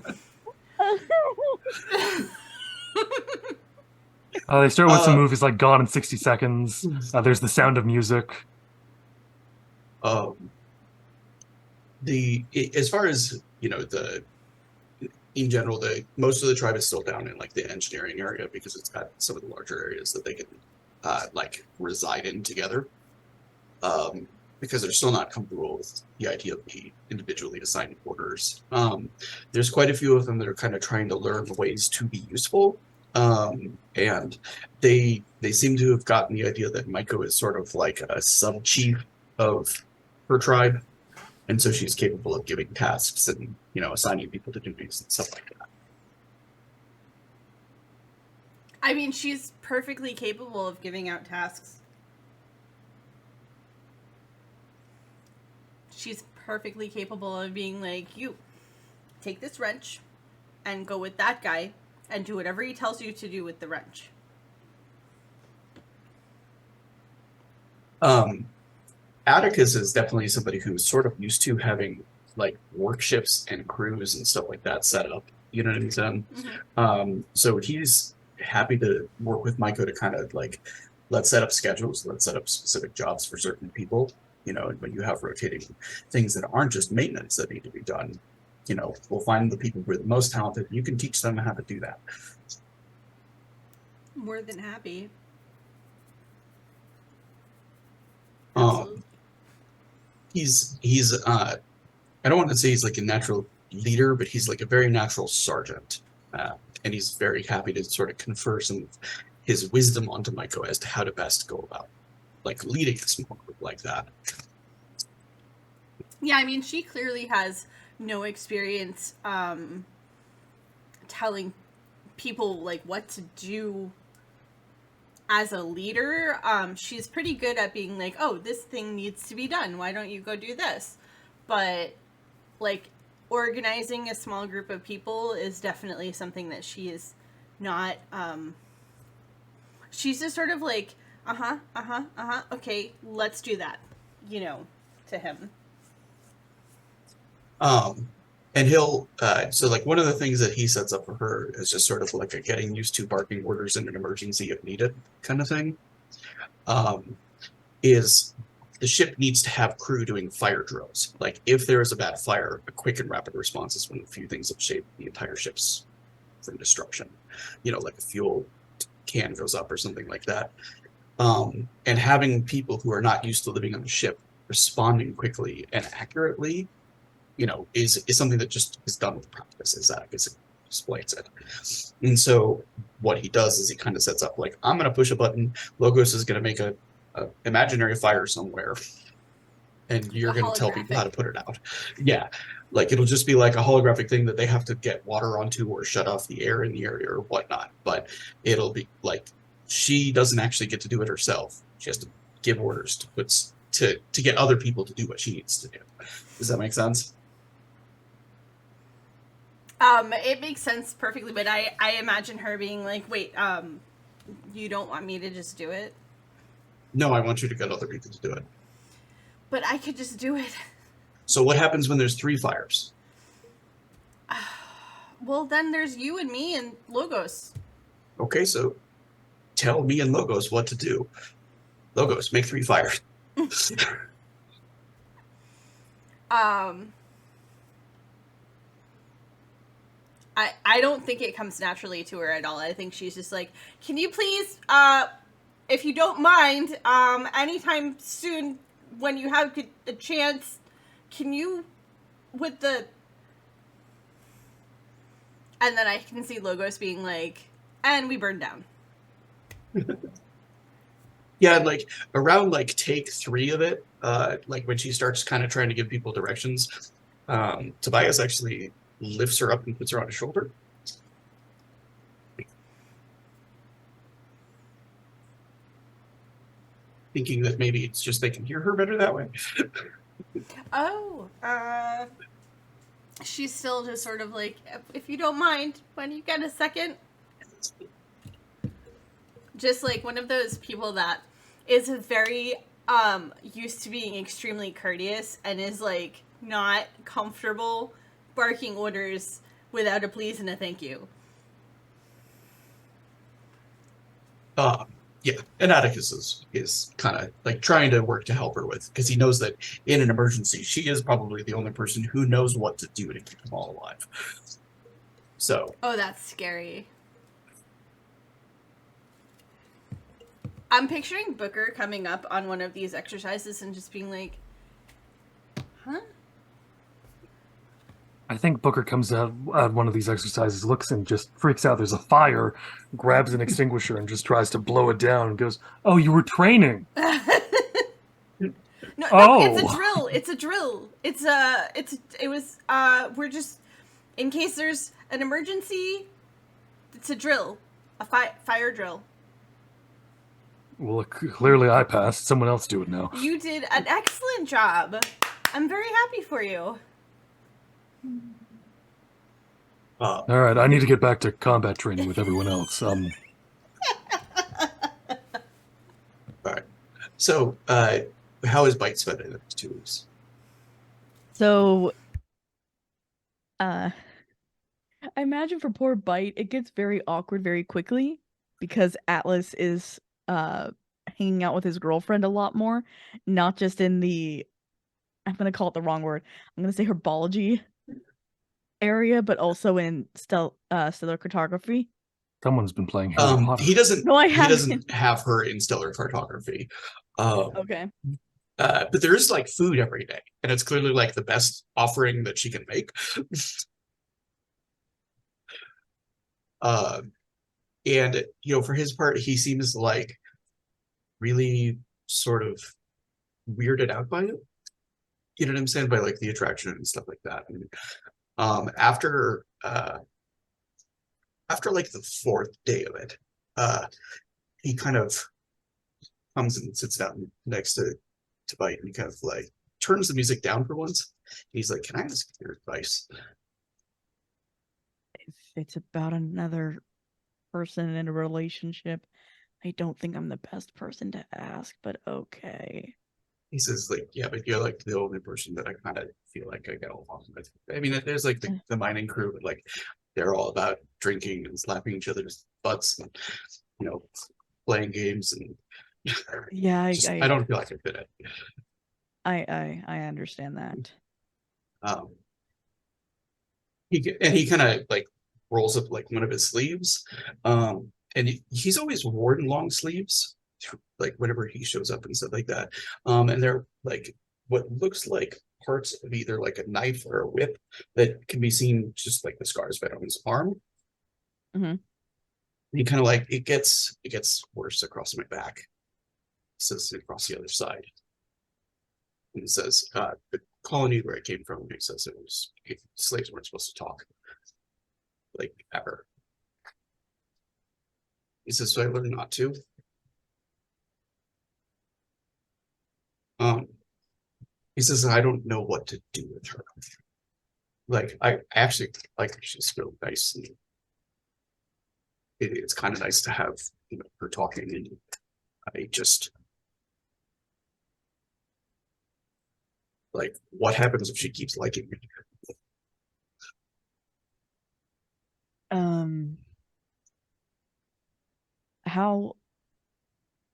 They start with some movies like Gone in 60 Seconds. There's The Sound of Music. As far as in general, most of the tribe is still down in like the engineering area because it's got some of the larger areas that they can like reside in together. Because they're still not comfortable with the idea of being individually assigned quarters. There's quite a few of them that are kind of trying to learn ways to be useful. And they seem to have gotten the idea that Maiko is sort of like a sub-chief of her tribe. And so she's capable of giving tasks and, assigning people to duties and stuff like that. I mean, she's perfectly capable of giving out tasks. She's perfectly capable of being like, you take this wrench and go with that guy and do whatever he tells you to do with the wrench. Atticus is definitely somebody who's sort of used to having like work shifts and crews and stuff like that set up. You know what I'm saying? Mm-hmm. So he's happy to work with Maiko to kind of like, let's set up schedules, let's set up specific jobs for certain people. And when you have rotating things that aren't just maintenance that need to be done, we'll find the people who are the most talented. You can teach them how to do that. More than happy. He's I don't want to say he's like a natural leader, but he's like a very natural sergeant. And he's very happy to sort of confer some of his wisdom onto Maiko as to how to best go about like leading a small group like that. Yeah, I mean, she clearly has no experience telling people like what to do as a leader. She's pretty good at being like, oh, this thing needs to be done, why don't you go do this? But like organizing a small group of people is definitely something that she is not. She's just sort of like, okay, let's do that, to him. And he'll so like one of the things that he sets up for her is just sort of like a getting used to barking orders in an emergency if needed kind of thing. Is the ship needs to have crew doing fire drills. Like if there is a bad fire, a quick and rapid response is one of the few things that save the entire ships from destruction. Like a fuel can goes up or something like that. And having people who are not used to living on the ship responding quickly and accurately, is something that just is done with practice, as Atticus explains it. And so what he does is he kind of sets up like, I'm going to push a button, Logos is going to make a imaginary fire somewhere, and you're going to tell people how to put it out. Yeah, like it'll just be like a holographic thing that they have to get water onto or shut off the air in the area or whatnot. But it'll be like she doesn't actually get to do it herself. She has to give orders to get other people to do what she needs to do. Does that make sense? It makes sense perfectly, but I imagine her being like, wait, you don't want me to just do it? No, I want you to get other people to do it. But I could just do it. So what happens when there's 3 fires? Well, then there's you and me and Logos. Okay, so tell me and Logos what to do. Logos, make 3 fires. I don't think it comes naturally to her at all. I think she's just like, can you please, if you don't mind, anytime soon when you have a chance, can you, with the... And then I can see Logos being like, and we burn down. Yeah, like around like take 3 of it, like when she starts kind of trying to give people directions, Tobias actually lifts her up and puts her on his shoulder. Thinking that maybe it's just they can hear her better that way. Oh, she's still just sort of like, if you don't mind, when you get a second, just like one of those people that is very used to being extremely courteous and is like not comfortable barking orders without a please and a thank you. Yeah, and Atticus is kind of like trying to work to help her with, because he knows that in an emergency, she is probably the only person who knows what to do to keep them all alive. So, Oh, that's scary. I'm picturing Booker coming up on one of these exercises and just being like, huh? I think Booker comes out at one of these exercises, looks and just freaks out. There's a fire, grabs an extinguisher and just tries to blow it down and goes, "Oh, you were training." No, Oh. it's a drill. It's a drill. We're just, in case there's an emergency, it's a drill. A fire drill. Well, clearly I passed. Someone else do it now. You did an excellent job. I'm very happy for you. All right, I need to get back to combat training with everyone else. all right. So, how is Bite spending the next 2 weeks? So, I imagine for poor Bite, it gets very awkward very quickly because Atlas is hanging out with his girlfriend a lot more, not just in the, I'm gonna call it the wrong word. I'm gonna say herbology area, but also in stellar cartography. Someone's been playing Harry Potter. He doesn't. No, I he haven't. doesn't have her in stellar cartography. Okay. But there is like food every day, and it's clearly like the best offering that she can make. And for his part, he seems like really sort of weirded out by it. You know what I'm saying? By like the attraction and stuff like that. And, after like the 4th day of it, he kind of comes and sits down next to Bite, and he kind of like turns the music down for once. He's like, "Can I ask your advice?" If it's about another person in a relationship, I don't think I'm the best person to ask, but okay. He says, like, "Yeah, but you're like the only person that I kind of feel like I get along with." I mean, there's like the mining crew, but like they're all about drinking and slapping each other's butts and playing games, and Yeah, I don't feel like I fit it. I understand that. He kind of like rolls up like one of his sleeves, and he's always worn long sleeves, like whenever he shows up and stuff like that. And they're like what looks like parts of either like a knife or a whip that can be seen just like the scars right on his arm. Mm-hmm. He kind of like it gets worse across my back. He says across the other side. And he says, the colony where I came from, he says slaves weren't supposed to talk. Like ever. He says, so I learned not to. He says, I don't know what to do with her. Like, I actually like her. She's real nice. And it's kind of nice to have her talking, and I just like, what happens if she keeps liking me? How,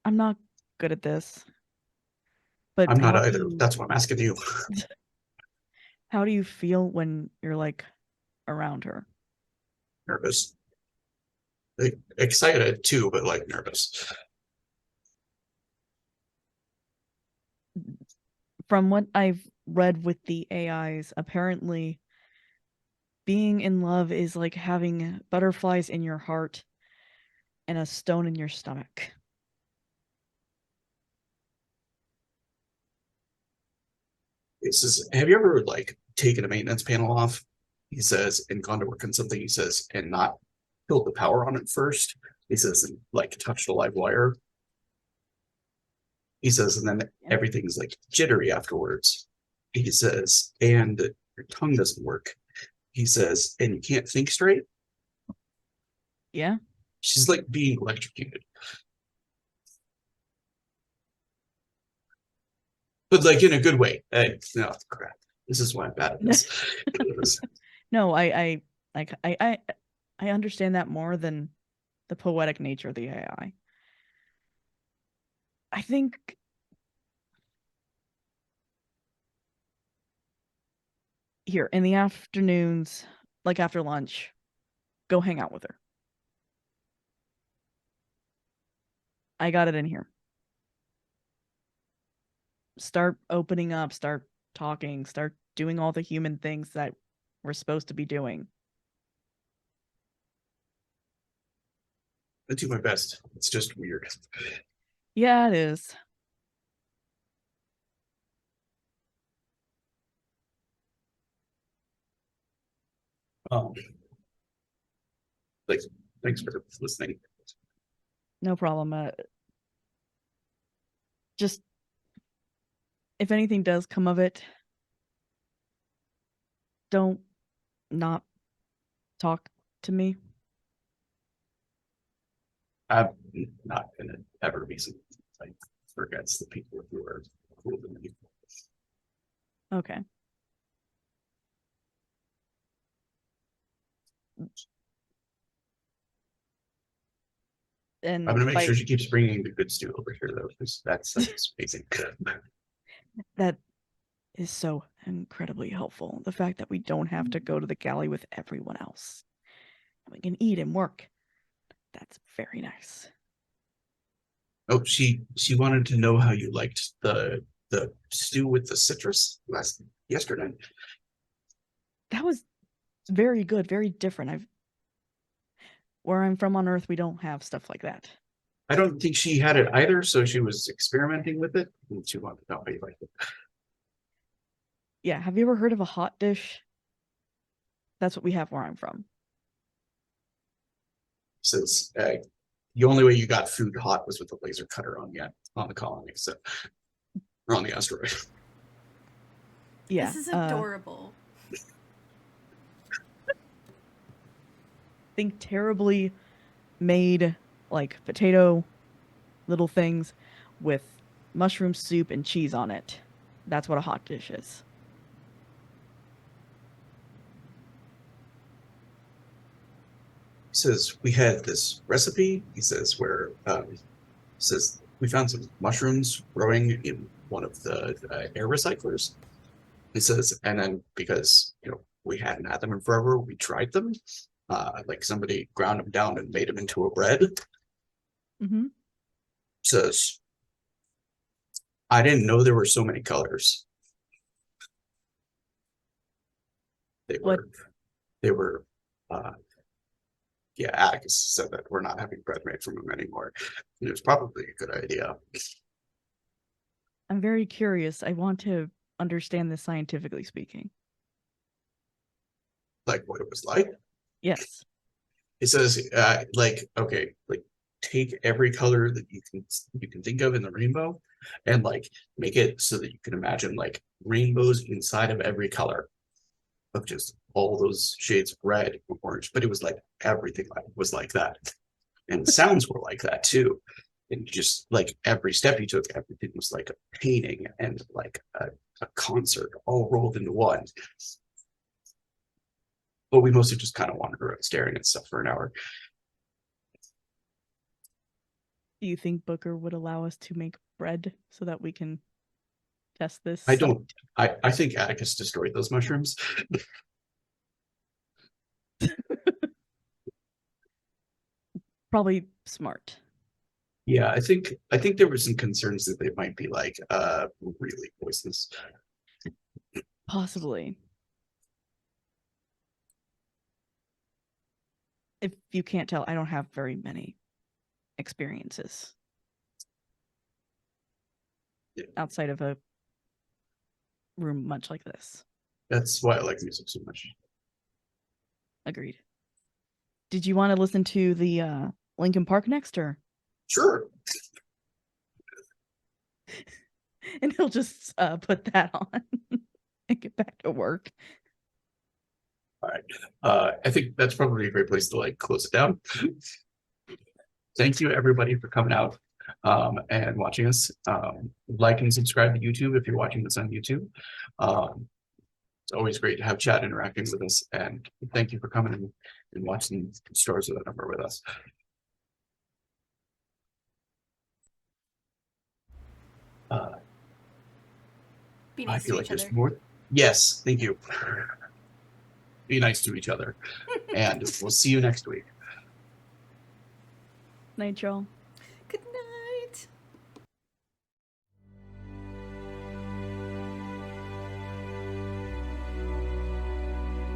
I'm not good at this, but I'm not either. That's what I'm asking you. How do you feel when you're like around her? Nervous. Like, excited too, but like nervous. From what I've read with the AIs, apparently being in love is like having butterflies in your heart and a stone in your stomach. He says, have you ever like taken a maintenance panel off? He says, and gone to work on something, he says, and not killed the power on it first. He says, and like touched a live wire. He says, and then everything's like jittery afterwards. He says, and your tongue doesn't work. He says, and you can't think straight. Yeah. She's like being electrocuted. But like in a good way. No, crap. This is why I'm bad at this. No, I understand that more than the poetic nature of the AI. I think here in the afternoons, like after lunch, go hang out with her. I got it in here. Start opening up, start talking, start doing all the human things that we're supposed to be doing. I do my best. It's just weird. Yeah, it is. Like, thanks for listening. No problem. Just if anything does come of it, don't not talk to me. I'm not gonna ever be something like forgets the people who are cooler than me. Okay. And I'm gonna make by sure she keeps bringing the good stew over here, though, because that's amazing. that is so incredibly helpful. The fact that we don't have to go to the galley with everyone else. We can eat and work. That's very nice. Oh, she wanted to know how you liked the stew with the citrus yesterday. That was very good, very different. Where I'm from on Earth, we don't have stuff like that. I don't think she had it either, so she was experimenting with it, and she wanted to know how you liked it. Yeah, have you ever heard of a hot dish? That's what we have where I'm from. Says the only way you got food hot was with a laser cutter on the colony, so or on the asteroid. Yeah. This is adorable. Think terribly made like potato little things with mushroom soup and cheese on it. That's what a hot dish is. He says we had this recipe. He says where says we found some mushrooms growing in one of the air recyclers. He says, and then because we hadn't had them in forever, we tried them. Like somebody ground them down and made them into a bread. Mm-hmm. Says, I didn't know there were so many colors. They were, yeah, Atticus said that we're not having bread made from them anymore. And it was probably a good idea. I'm very curious. I want to understand this scientifically speaking. Like what it was like. Yes. It says, okay, like take every color that you can think of in the rainbow, and like make it so that you can imagine like rainbows inside of every color, of just all those shades of red, orange. But it was like everything was like that, and sounds were like that too. And just like every step you took, everything was like a painting and like a concert all rolled into one. But we mostly just kind of wandered around staring at stuff for an hour. Do you think Booker would allow us to make bread so that we can test this? I don't. I think Atticus destroyed those mushrooms. Probably smart. Yeah, I think there were some concerns that they might be like really poisonous. Possibly. If you can't tell, I don't have very many experiences outside of a room much like this. That's why I like music so much. Agreed. Did you want to listen to the Linkin Park next, or? Sure. And he'll just put that on. to work. I think that's probably a great place to like close it down. Thank you everybody for coming out and watching us. Like and subscribe to YouTube if you're watching this on YouTube. It's always great to have chat interacting with us, and thank you for coming and watching Stars of the Number with us. Be I nice feel to like each there's other. more. Yes, thank you. Be nice to each other, and we'll see you next week. Night, y'all.